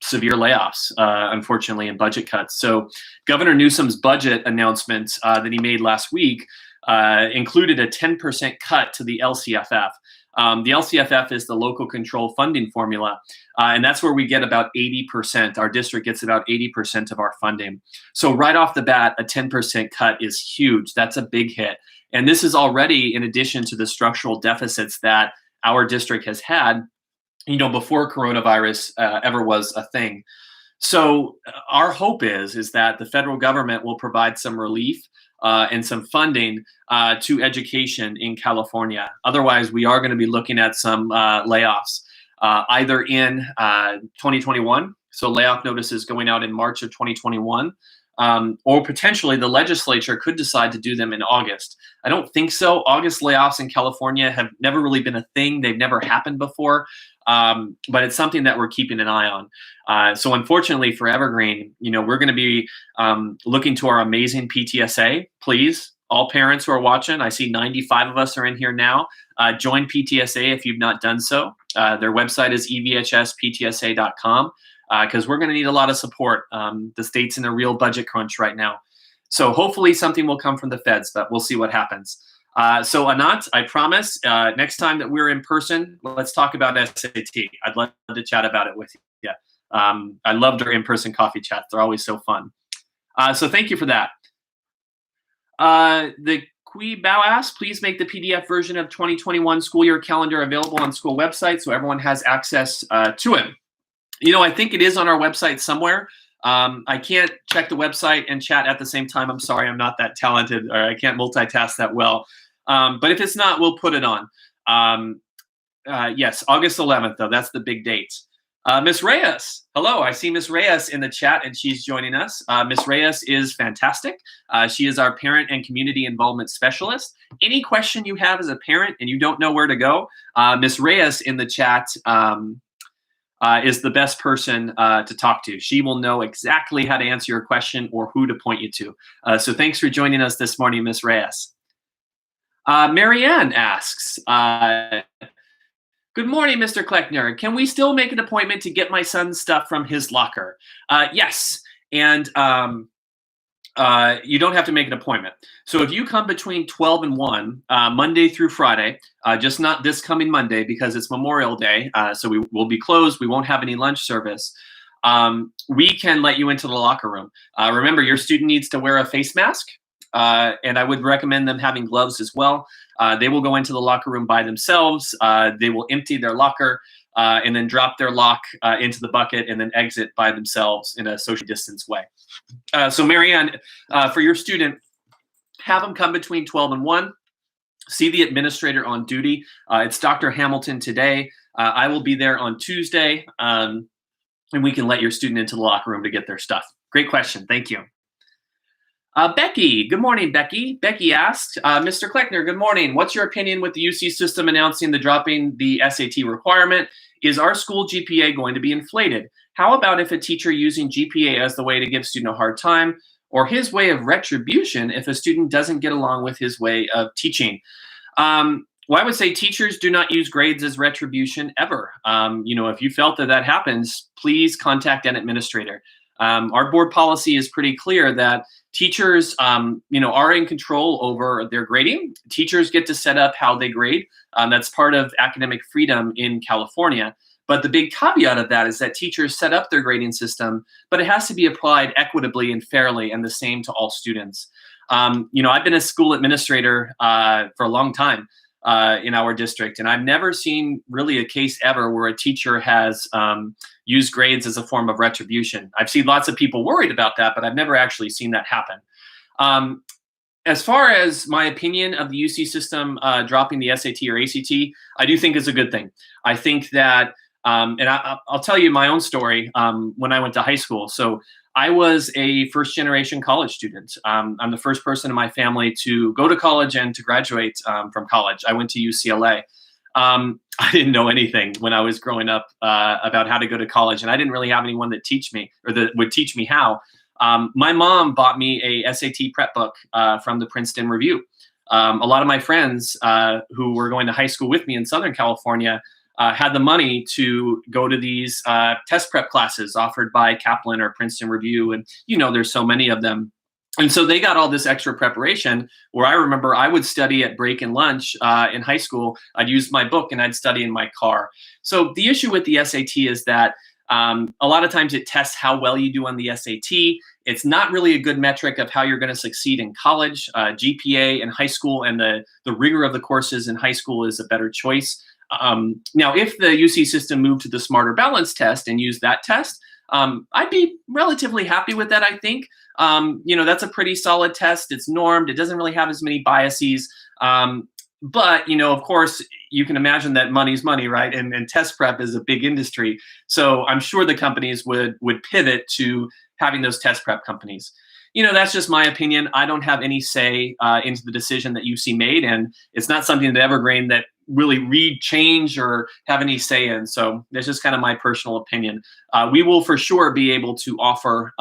severe layoffs, unfortunately, and budget cuts. So Governor Newsom's budget announcement that he made last week included a 10% cut to the LCFF. The LCFF is the local control funding formula, and that's where we get about 80%. Our district gets about 80% of our funding. So right off the bat, a 10% cut is huge. That's a big hit. And this is already in addition to the structural deficits that our district has had, before coronavirus ever was a thing. So our hope is that the federal government will provide some relief and some funding to education in California. Otherwise, we are going to be looking at some layoffs either in 2021, so layoff notices going out in March of 2021, or potentially the legislature could decide to do them in August. I don't think so. August layoffs in California have never really been a thing. They've never happened before, but it's something that we're keeping an eye on. So unfortunately for Evergreen, we're going to be looking to our amazing PTSA. Please, all parents who are watching, I see 95 of us are in here now. Join PTSA if you've not done so. Their website is evhsptsa.com. Because we're going to need a lot of support. The state's in a real budget crunch right now. So hopefully something will come from the feds, but we'll see what happens. So Anant, I promise, next time that we're in person, let's talk about SAT. I'd love to chat about it with you. I loved our in-person coffee chats. They're always so fun. So thank you for that. The Kui Bao asks, please make the PDF version of 2021 school year calendar available on school website so everyone has access to it. I think it is on our website somewhere. I can't check the website and chat at the same time. I'm sorry, I'm not that talented, or I can't multitask that well. But if it's not, we'll put it on. Yes, August 11th, though. That's the big date. Miss Reyes, hello. I see Miss Reyes in the chat, and she's joining us. Miss Reyes is fantastic. She is our parent and community involvement specialist. Any question you have as a parent and you don't know where to go, Miss Reyes in the chat is the best person to talk to. She will know exactly how to answer your question or who to point you to. So thanks for joining us this morning, Ms. Reyes. Marianne asks, good morning, Mr. Kleckner. Can we still make an appointment to get my son's stuff from his locker? Yes, and you don't have to make an appointment. So if you come between 12 and 1, Monday through Friday, just not this coming Monday because it's Memorial Day, so we will be closed. We won't have any lunch service. We can let you into the locker room. Remember, your student needs to wear a face mask, and I would recommend them having gloves as well. They will go into the locker room by themselves. They will empty their locker and then drop their lock into the bucket and then exit by themselves in a social distance way. So Marianne, for your student, have them come between 12 and 1. See the administrator on duty. It's Dr. Hamilton today. I will be there on Tuesday, and we can let your student into the locker room to get their stuff. Great question. Thank you. Becky, good morning, Becky. Becky asked, Mr. Kleckner, good morning. What's your opinion with the UC system announcing the dropping the SAT requirement? Is our school GPA going to be inflated? How about if a teacher using GPA as the way to give student a hard time, or his way of retribution if a student doesn't get along with his way of teaching? Well, I would say teachers do not use grades as retribution ever. If you felt that happens, please contact an administrator. Our board policy is pretty clear that teachers, are in control over their grading. Teachers get to set up how they grade. That's part of academic freedom in California. But the big caveat of that is that teachers set up their grading system, but it has to be applied equitably and fairly and the same to all students. I've been a school administrator for a long time in our district, and I've never seen really a case ever where a teacher has used grades as a form of retribution. I've seen lots of people worried about that, but I've never actually seen that happen. As far as my opinion of the UC system dropping the SAT or ACT, I do think it's a good thing. I think that, and I'll tell you my own story when I went to high school. So I was a first-generation college student. I'm the first person in my family to go to college and to graduate from college. I went to UCLA. I didn't know anything when I was growing up about how to go to college, and I didn't really have anyone that teach me or that would teach me how. My mom bought me a SAT prep book from the Princeton Review. A lot of my friends who were going to high school with me in Southern California had the money to go to these test prep classes offered by Kaplan or Princeton Review, and there's so many of them. And so they got all this extra preparation where I remember I would study at break and lunch in high school. I'd use my book and I'd study in my car. So the issue with the SAT is that a lot of times it tests how well you do on the SAT. It's not really a good metric of how you're going to succeed in college. GPA in high school and the rigor of the courses in high school is a better choice. Now, if the UC system moved to the Smarter Balance test and used that test, I'd be relatively happy with that, I think. That's a pretty solid test. It's normed. It doesn't really have as many biases. But, of course, you can imagine that money's money, right? And test prep is a big industry. So I'm sure the companies would pivot to having those test prep companies. That's just my opinion. I don't have any say into the decision that UC made. And it's not something that Evergreen that really change or have any say in. So that's just kind of my personal opinion. We will for sure be able to offer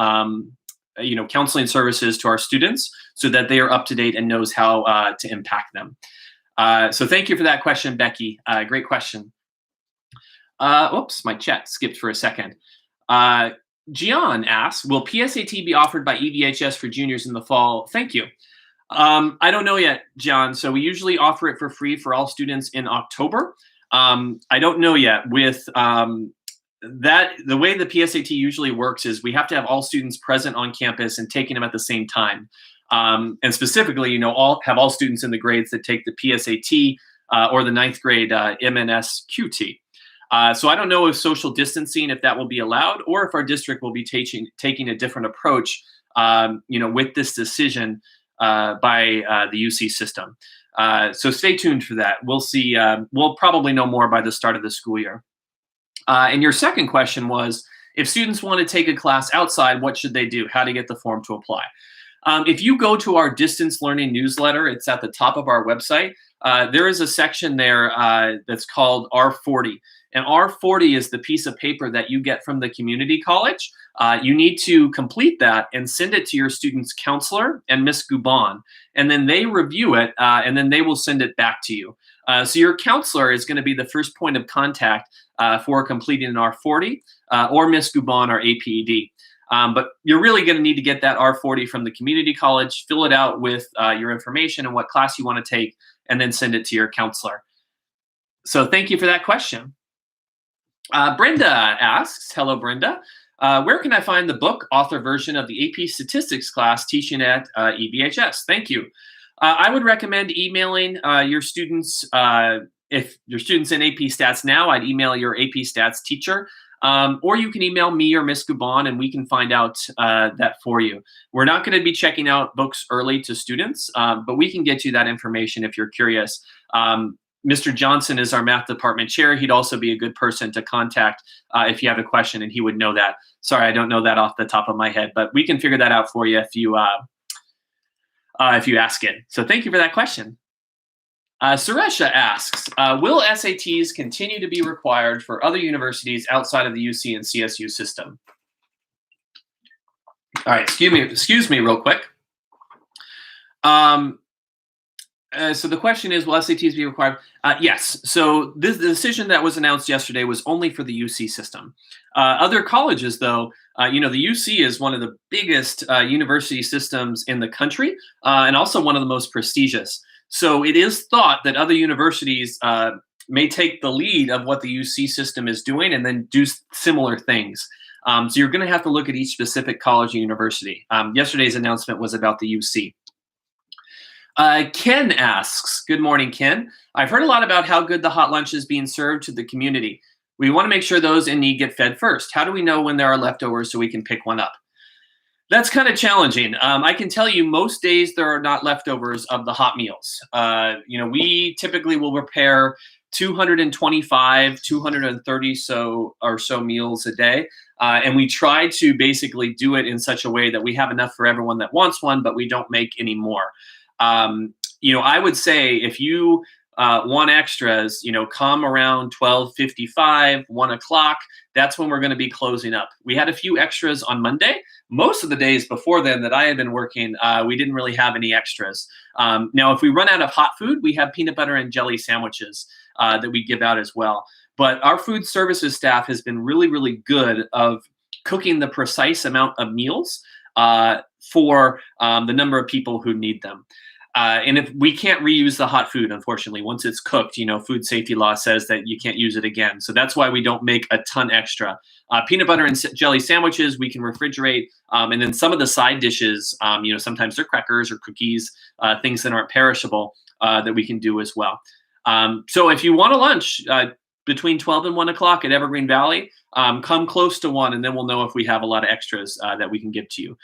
counseling services to our students so that they are up to date and knows how to impact them. So thank you for that question, Becky. Great question. Oops, my chat skipped for a second. Gian asks, will PSAT be offered by EVHS for juniors in the fall? Thank you. I don't know yet, John. So we usually offer it for free for all students in October. I don't know yet. With that, the way the PSAT usually works is we have to have all students present on campus and taking them at the same time. And specifically, have all students in the grades that take the PSAT or the 9th grade MNSQT. So I don't know if social distancing, if that will be allowed, or if our district will be taking a different approach, with this decision by the UC system. So stay tuned for that. We'll see. We'll probably know more by the start of the school year. And your second question was, if students want to take a class outside, what should they do? How to get the form to apply? If you go to our distance learning newsletter, it's at the top of our website. There is a section there that's called R40. And R40 is the piece of paper that you get from the community college. You need to complete that and send it to your student's counselor and Miss Gubon. And then they review it, and then they will send it back to you. So your counselor is going to be the first point of contact for completing an R40 or Miss Gubon or APED. But you're really going to need to get that R40 from the community college, fill it out with your information and what class you want to take, and then send it to your counselor. So thank you for that question. Brenda asks, hello, Brenda. Where can I find the book author version of the AP Statistics class teaching at EVHS? Thank you. I would recommend emailing your students. If your student's in AP Stats now, I'd email your AP Stats teacher. Or you can email me or Miss Gubon and we can find out that for you. We're not going to be checking out books early to students, but we can get you that information if you're curious. Mr. Johnson is our math department chair. He'd also be a good person to contact if you have a question, and he would know that. Sorry, I don't know that off the top of my head, but we can figure that out for you if you ask it. So thank you for that question. Suresha asks, will SATs continue to be required for other universities outside of the UC and CSU system? All right, excuse me real quick. So the question is, will SATs be required? Yes. So the decision that was announced yesterday was only for the UC system. Other colleges, though, the UC is one of the biggest university systems in the country and also one of the most prestigious. So it is thought that other universities may take the lead of what the UC system is doing and then do similar things. So you're going to have to look at each specific college or university. Yesterday's announcement was about the UC. Ken asks, good morning, Ken. I've heard a lot about how good the hot lunch is being served to the community. We want to make sure those in need get fed first. How do we know when there are leftovers so we can pick one up? That's kind of challenging. I can tell you most days there are not leftovers of the hot meals. We typically will prepare 225, 230 or so meals a day. And we try to basically do it in such a way that we have enough for everyone that wants one, but we don't make any more. I would say if you want extras, come around 12:55, 1 o'clock. That's when we're going to be closing up. We had a few extras on Monday. Most of the days before then that I had been working, we didn't really have any extras. Now, if we run out of hot food, we have peanut butter and jelly sandwiches that we give out as well. But our food services staff has been really, really good of cooking the precise amount of meals for the number of people who need them. And if we can't reuse the hot food, unfortunately, once it's cooked, food safety law says that you can't use it again. So that's why we don't make a ton extra. Peanut butter and jelly sandwiches, we can refrigerate. And then some of the side dishes, sometimes they're crackers or cookies, things that aren't perishable that we can do as well. So if you want a lunch between 12 and 1 o'clock at Evergreen Valley, come close to 1, and then we'll know if we have a lot of extras that we can give to you.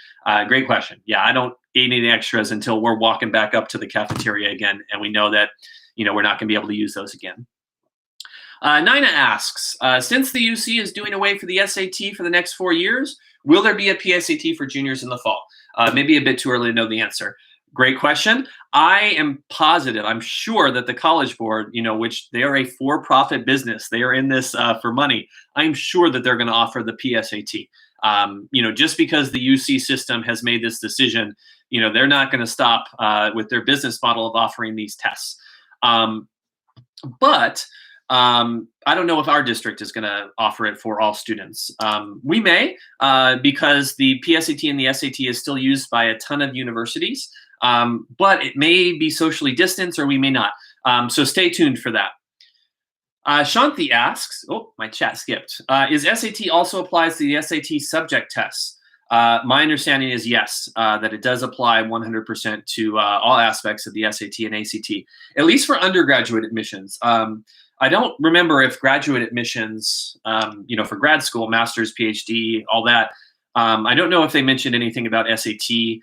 Great question. Yeah, I don't eat any extras until we're walking back up to the cafeteria again, and we know that we're not going to be able to use those again. Nina asks, since the UC is doing away for the SAT for the next 4 years, will there be a PSAT for juniors in the fall? Maybe a bit too early to know the answer. Great question. I am positive, I'm sure that the College Board, which they are a for-profit business, they are in this for money. I'm sure that they're going to offer the PSAT. Just because the UC system has made this decision, they're not going to stop with their business model of offering these tests. But I don't know if our district is going to offer it for all students. We may, because the PSAT and the SAT is still used by a ton of universities. But it may be socially distanced or we may not. So stay tuned for that. Shanti asks, my chat skipped. Is SAT also applies to the SAT subject tests? My understanding is yes, that it does apply 100% to all aspects of the SAT and ACT, at least for undergraduate admissions. I don't remember if graduate admissions, for grad school, master's, PhD, all that. I don't know if they mentioned anything about SAT,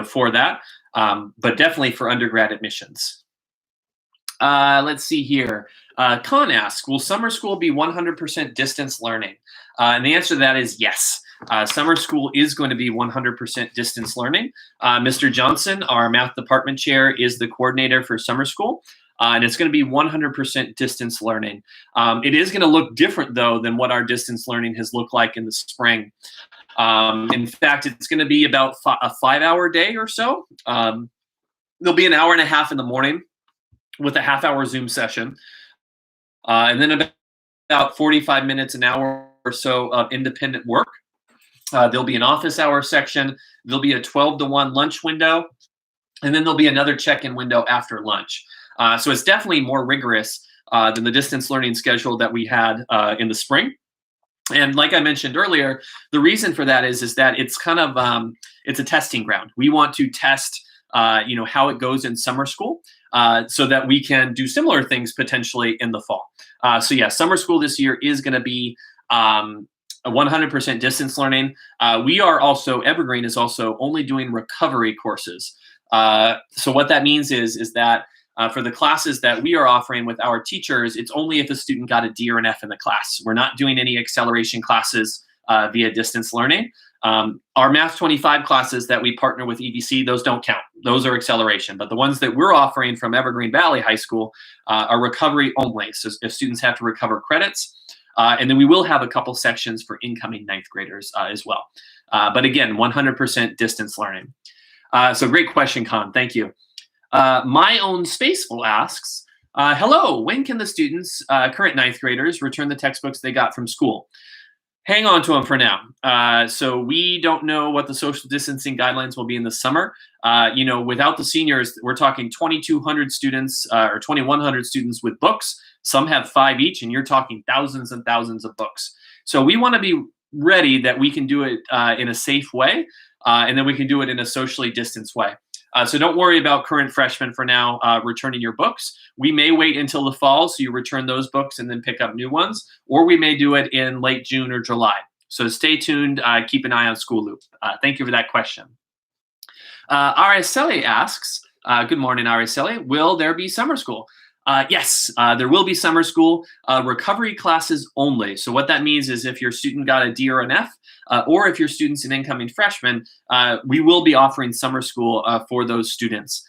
for that, but definitely for undergrad admissions. Let's see here. Khan asks, will summer school be 100% distance learning? And the answer to that is yes. Summer school is going to be 100% distance learning. Mr. Johnson, our math department chair, is the coordinator for summer school. And it's going to be 100% distance learning. It is going to look different, though, than what our distance learning has looked like in the spring. In fact, it's going to be about a 5-hour day or so. There'll be an hour and a half in the morning with a half-hour Zoom session. And then about 45 minutes, an hour or so of independent work. There'll be an office hour section. There'll be a 12 to 1 lunch window. And then there'll be another check-in window after lunch. So it's definitely more rigorous than the distance learning schedule that we had in the spring. And like I mentioned earlier, the reason for that is that it's kind of it's a testing ground. We want to test how it goes in summer school so that we can do similar things potentially in the fall. So yeah, summer school this year is going to be 100% distance learning. We are also, Evergreen is also only doing recovery courses. So what that means is that for the classes that we are offering with our teachers, it's only if a student got a D or an F in the class. We're not doing any acceleration classes via distance learning. Our Math 25 classes that we partner with EBC, those don't count. Those are acceleration. But the ones that we're offering from Evergreen Valley High School are recovery only. So if students have to recover credits, and then we will have a couple sections for incoming 9th graders as well. But again, 100% distance learning. So great question, Khan. Thank you. My Own Spaceful asks, hello, when can the students, current 9th graders, return the textbooks they got from school? Hang on to them for now. So we don't know what the social distancing guidelines will be in the summer. Without the seniors, we're talking 2,200 students or 2,100 students with books. Some have 5 each, and you're talking thousands and thousands of books. So we want to be ready that we can do it in a safe way, and then we can do it in a socially distanced way. So don't worry about current freshmen for now returning your books. We may wait until the fall, so you return those books and then pick up new ones, or we may do it in late June or July. So stay tuned. Keep an eye on School Loop. Thank you for that question. Araceli asks, good morning, Araceli. Will there be summer school? Yes, there will be summer school, recovery classes only. So what that means is if your student got a D or an F, or if your student's an incoming freshman, we will be offering summer school for those students.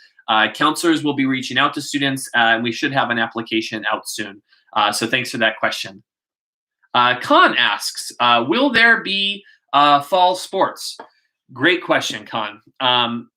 Counselors will be reaching out to students, and we should have an application out soon. So thanks for that question. Khan asks, will there be fall sports? Great question, Khan.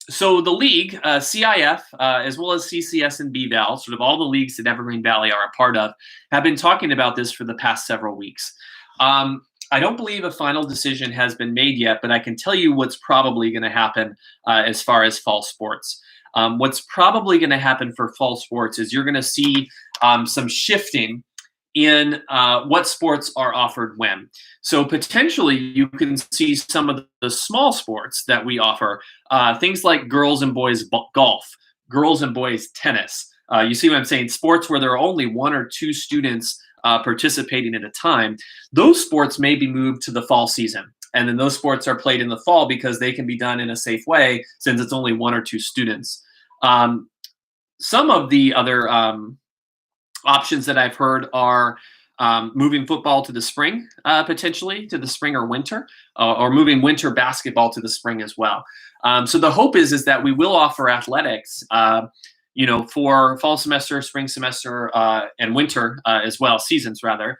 So the league, CIF, as well as CCS and BVAL, sort of all the leagues that Evergreen Valley are a part of, have been talking about this for the past several weeks. I don't believe a final decision has been made yet, but I can tell you what's probably going to happen as far as fall sports. What's probably going to happen for fall sports is you're going to see some shifting in what sports are offered when. So potentially you can see some of the small sports that we offer, things like girls and boys golf, girls and boys tennis. You see what I'm saying? Sports where there are only one or two students participating at a time. Those sports may be moved to the fall season. And then those sports are played in the fall because they can be done in a safe way since it's only one or two students. Some of the other options that I've heard are moving football to the spring, potentially to the spring or winter, or moving winter basketball to the spring as well. So the hope is that we will offer athletics, for fall semester, spring semester, and winter as well, seasons rather.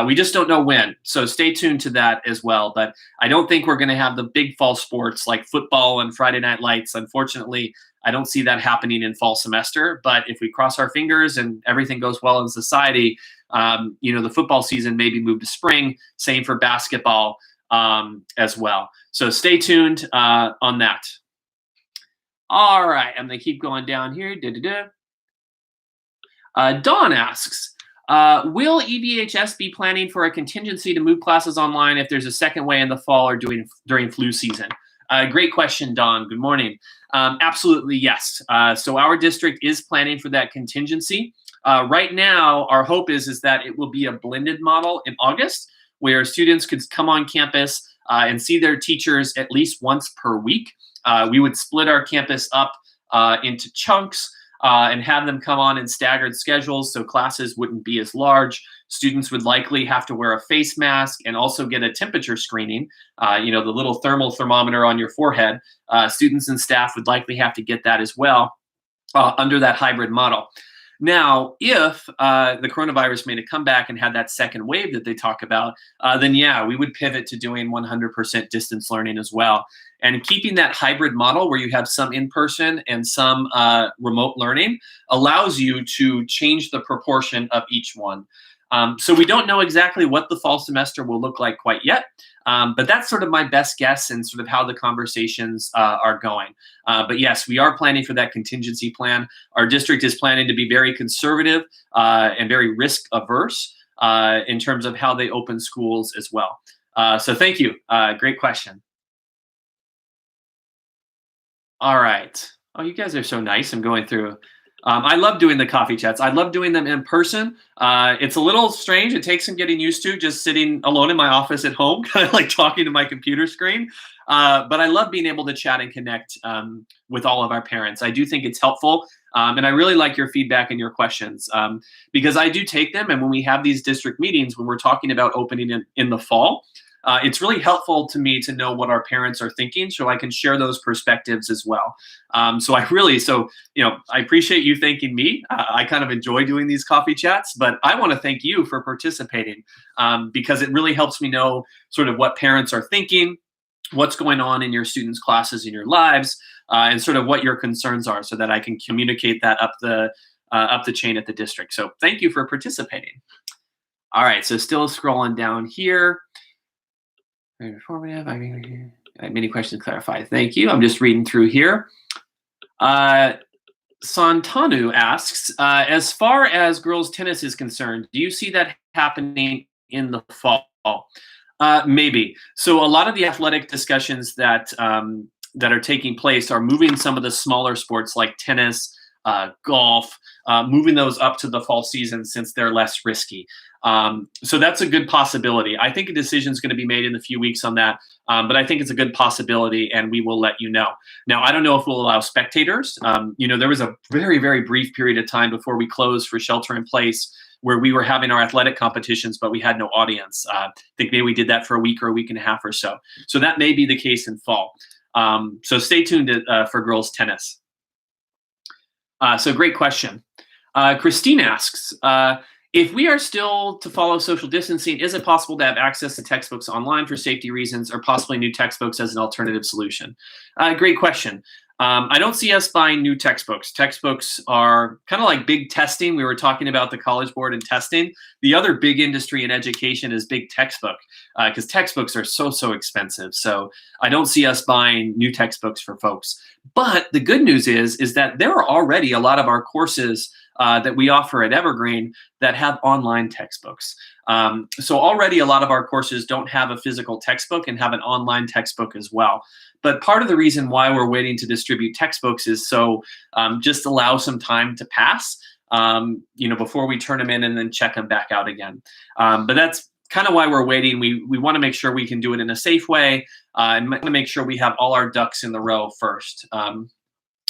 We just don't know when. So stay tuned to that as well. But I don't think we're going to have the big fall sports like football and Friday Night Lights. Unfortunately, I don't see that happening in fall semester. But if we cross our fingers and everything goes well in society, the football season may be moved to spring. Same for basketball as well. So stay tuned on that. All right, I'm going to keep going down here. Dawn asks, will EVHS be planning for a contingency to move classes online if there's a second wave in the fall or during flu season? Great question, Dawn. Good morning. Absolutely, yes. So our district is planning for that contingency. Right now, our hope is that it will be a blended model in August where students could come on campus and see their teachers at least once per week. We would split our campus up into chunks and have them come on in staggered schedules so classes wouldn't be as large. Students would likely have to wear a face mask and also get a temperature screening, the little thermal thermometer on your forehead. Students and staff would likely have to get that as well under that hybrid model. Now, if the coronavirus made a comeback and had that second wave that they talk about, then yeah, we would pivot to doing 100% distance learning as well. And keeping that hybrid model where you have some in-person and some remote learning allows you to change the proportion of each one. So we don't know exactly what the fall semester will look like quite yet, but that's sort of my best guess and sort of how the conversations are going. But yes, we are planning for that contingency plan. Our district is planning to be very conservative and very risk averse in terms of how they open schools as well. So thank you. Great question. All right. Oh, you guys are so nice. I'm going through. I love doing the coffee chats. I love doing them in person. It's a little strange. It takes some getting used to just sitting alone in my office at home, kind of like talking to my computer screen. But I love being able to chat and connect with all of our parents. I do think it's helpful. And I really like your feedback and your questions because I do take them. And when we have these district meetings, when we're talking about opening in the fall, it's really helpful to me to know what our parents are thinking so I can share those perspectives as well. So I appreciate you thanking me. I kind of enjoy doing these coffee chats, but I want to thank you for participating because it really helps me know sort of what parents are thinking, what's going on in your students' classes in your lives, and sort of what your concerns are so that I can communicate that up the chain at the district. So thank you for participating. All right, so still scrolling down here. Very informative. I mean, many questions clarified. Thank you. I'm just reading through here. Santanu asks, as far as girls tennis is concerned, do you see that happening in the fall? Maybe. So a lot of the athletic discussions that are taking place are moving some of the smaller sports like tennis, golf, moving those up to the fall season since they're less risky. So that's a good possibility. I think a decision is going to be made in a few weeks on that, but I think it's a good possibility, and we will let you know. Now, I don't know if we'll allow spectators. There was a very, very brief period of time before we closed for shelter in place where we were having our athletic competitions, but we had no audience. I think maybe we did that for a week or a week and a half or so. So that may be the case in fall. So stay tuned for girls tennis. So great question. Christine asks, if we are still to follow social distancing, is it possible to have access to textbooks online for safety reasons or possibly new textbooks as an alternative solution? Great question. I don't see us buying new textbooks. Textbooks are kind of like big testing. We were talking about the College Board and testing. The other big industry in education is big textbook because textbooks are so expensive. So I don't see us buying new textbooks for folks. But the good news is that there are already a lot of our courses that we offer at Evergreen that have online textbooks. So already a lot of our courses don't have a physical textbook and have an online textbook as well. But part of the reason why we're waiting to distribute textbooks is so just allow some time to pass, before we turn them in and then check them back out again. But that's kind of why we're waiting. We want to make sure we can do it in a safe way and make sure we have all our ducks in the row first.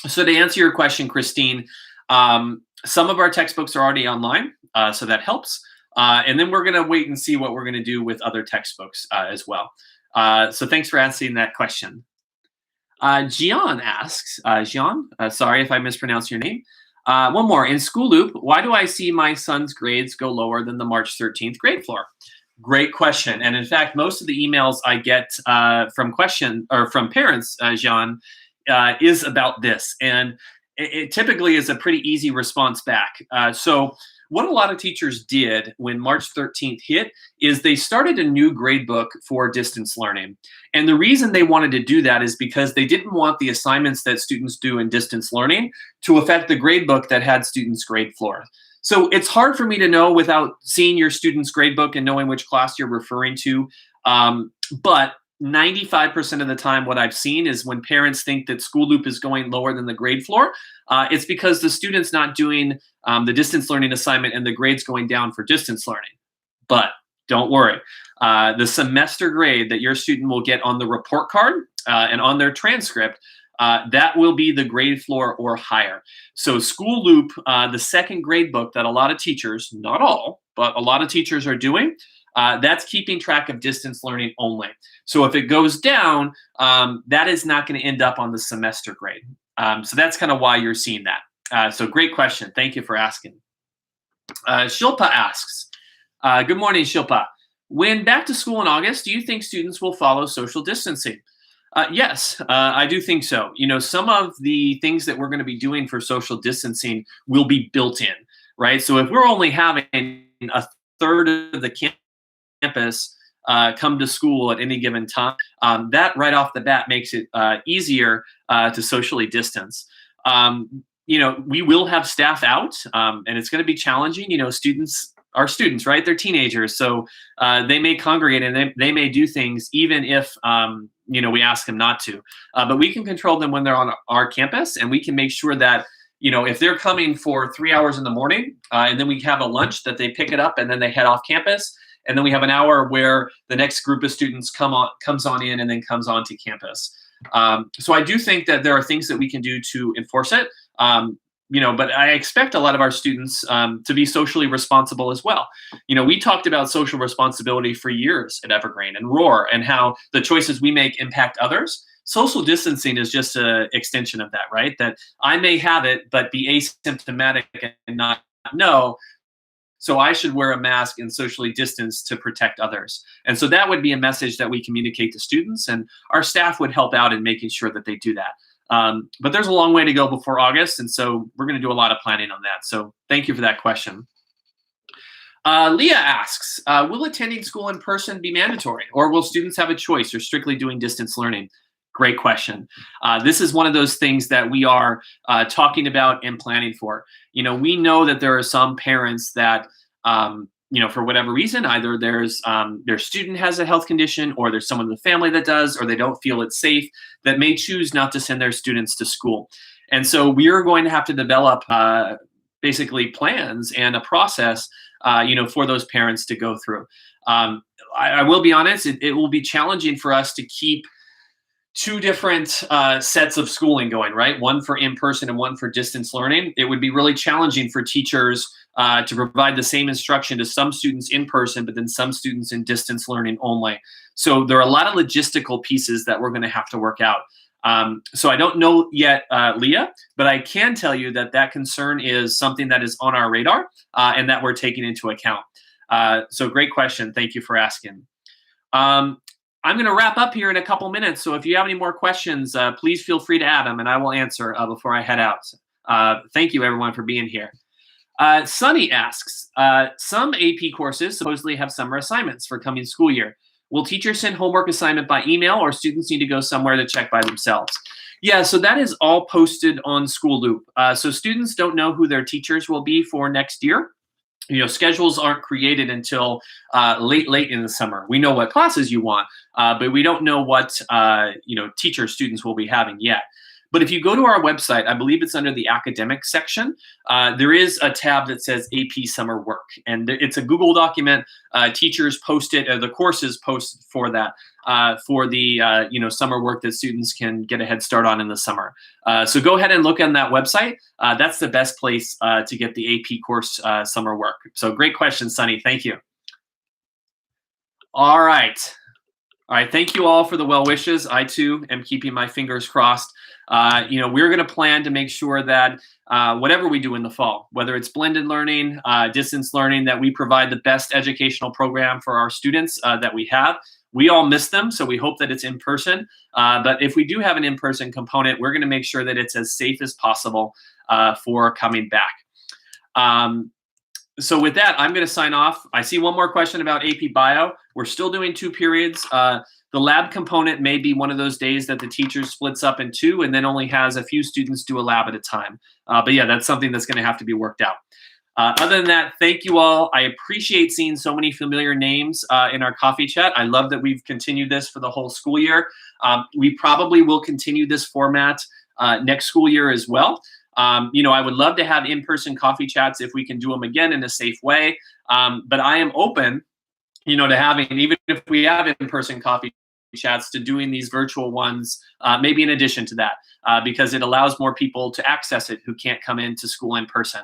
So to answer your question, Christine, some of our textbooks are already online, so that helps. And then we're going to wait and see what we're going to do with other textbooks as well. So thanks for answering that question. Gian asks, sorry if I mispronounced your name. One more. In School Loop, why do I see my son's grades go lower than the March 13th grade floor? Great question. And in fact, most of the emails I get from parents, Gian, is about this. And it typically is a pretty easy response back. So what a lot of teachers did when March 13th hit is they started a new grade book for distance learning. And the reason they wanted to do that is because they didn't want the assignments that students do in distance learning to affect the grade book that had students' grade floor. So it's hard for me to know without seeing your student's grade book and knowing which class you're referring to. But 95% of the time, what I've seen is when parents think that School Loop is going lower than the grade floor, it's because the student's not doing the distance learning assignment and the grade's going down for distance learning. But don't worry. The semester grade that your student will get on the report card and on their transcript, that will be the grade floor or higher. So School Loop, the second grade book that a lot of teachers, not all, but a lot of teachers are doing, that's keeping track of distance learning only. So if it goes down, that is not going to end up on the semester grade. So that's kind of why you're seeing that. So great question. Thank you for asking. Shilpa asks, good morning, Shilpa. When back to school in August, do you think students will follow social distancing? Yes, I do think so. Some of the things that we're going to be doing for social distancing will be built in, right? So if we're only having a third of the campus come to school at any given time, that right off the bat makes it easier to socially distance. We will have staff out, and it's going to be challenging. Students are students, right? They're teenagers, so they may congregate and they may do things even if we ask them not to. But we can control them when they're on our campus, and we can make sure that if they're coming for 3 hours in the morning, and then we have a lunch that they pick it up and then they head off campus. And then we have an hour where the next group of students comes on in and then comes on to campus. So I do think that there are things that we can do to enforce it. But I expect a lot of our students to be socially responsible as well. We talked about social responsibility for years at Evergreen and ROAR and how the choices we make impact others. Social distancing is just an extension of that, right? That I may have it, but be asymptomatic and not know. So I should wear a mask and socially distance to protect others. And so that would be a message that we communicate to students, and our staff would help out in making sure that they do that. But there's a long way to go before August, and so we're going to do a lot of planning on that. So thank you for that question. Leah asks, will attending school in person be mandatory, or will students have a choice or strictly doing distance learning? Great question. This is one of those things that we are talking about and planning for. We know that there are some parents that, for whatever reason, either their student has a health condition, or there's someone in the family that does, or they don't feel it's safe, that may choose not to send their students to school. And so we are going to have to develop basically plans and a process, for those parents to go through. I will be honest, it will be challenging for us to keep two different sets of schooling going, right? One for in-person and one for distance learning. It would be really challenging for teachers to provide the same instruction to some students in person, but then some students in distance learning only. So there are a lot of logistical pieces that we're going to have to work out. So I don't know yet, Leah, but I can tell you that that concern is something that is on our radar and that we're taking into account. So great question. Thank you for asking. I'm going to wrap up here in a couple minutes. So if you have any more questions, please feel free to add them and I will answer before I head out. Thank you, everyone, for being here. Sunny asks, some AP courses supposedly have summer assignments for coming school year. Will teachers send homework assignment by email or students need to go somewhere to check by themselves? Yeah, so that is all posted on School Loop. So students don't know who their teachers will be for next year. Schedules aren't created until late in the summer. We know what classes you want, but we don't know what teachers students will be having yet. But if you go to our website, I believe it's under the academic section, there is a tab that says AP Summer Work. And it's a Google document. Teachers post it, the courses post for that, for the summer work that students can get a head start on in the summer. So go ahead and look on that website. That's the best place to get the AP course summer work. So great question, Sunny. Thank you. All right. Thank you all for the well wishes. I too am keeping my fingers crossed. We're going to plan to make sure that whatever we do in the fall, whether it's blended learning, distance learning, that we provide the best educational program for our students that we have. We all miss them, so we hope that it's in person. But if we do have an in-person component, we're going to make sure that it's as safe as possible for coming back. So with that, I'm going to sign off. I see one more question about AP Bio. We're still doing 2 periods. The lab component may be one of those days that the teacher splits up in 2 and then only has a few students do a lab at a time. But yeah, that's something that's going to have to be worked out. Other than that, thank you all. I appreciate seeing so many familiar names in our coffee chat. I love that we've continued this for the whole school year. We probably will continue this format next school year as well. I would love to have in-person coffee chats if we can do them again in a safe way. But I am open, to having, even if we have in-person coffee chats, to doing these virtual ones, maybe in addition to that, because it allows more people to access it who can't come into school in person.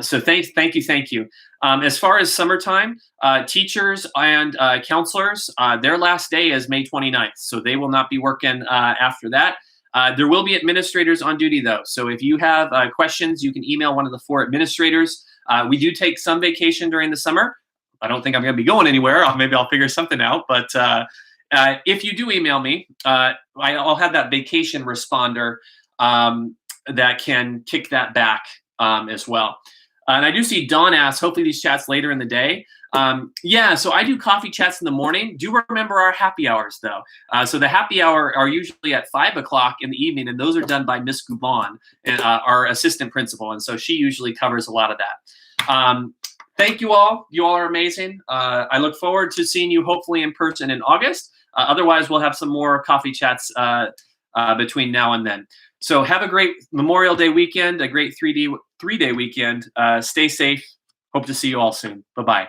So thank you. As far as summertime, teachers and counselors, their last day is May 29th, so they will not be working after that. There will be administrators on duty, though. So if you have questions, you can email one of the 4 administrators. We do take some vacation during the summer. I don't think I'm going to be going anywhere. Maybe I'll figure something out. But if you do email me, I'll have that vacation responder that can kick that back as well. And I do see Dawn asks, hopefully these chats later in the day. Yeah, so I do coffee chats in the morning. Do remember our happy hours, though. So the happy hour are usually at 5 o'clock in the evening, and those are done by Miss Gubon, our assistant principal. And so she usually covers a lot of that. Thank you all. You all are amazing. I look forward to seeing you hopefully in person in August. Otherwise, we'll have some more coffee chats between now and then. So have a great Memorial Day weekend, a great 3-day weekend. Stay safe. Hope to see you all soon. Bye-bye.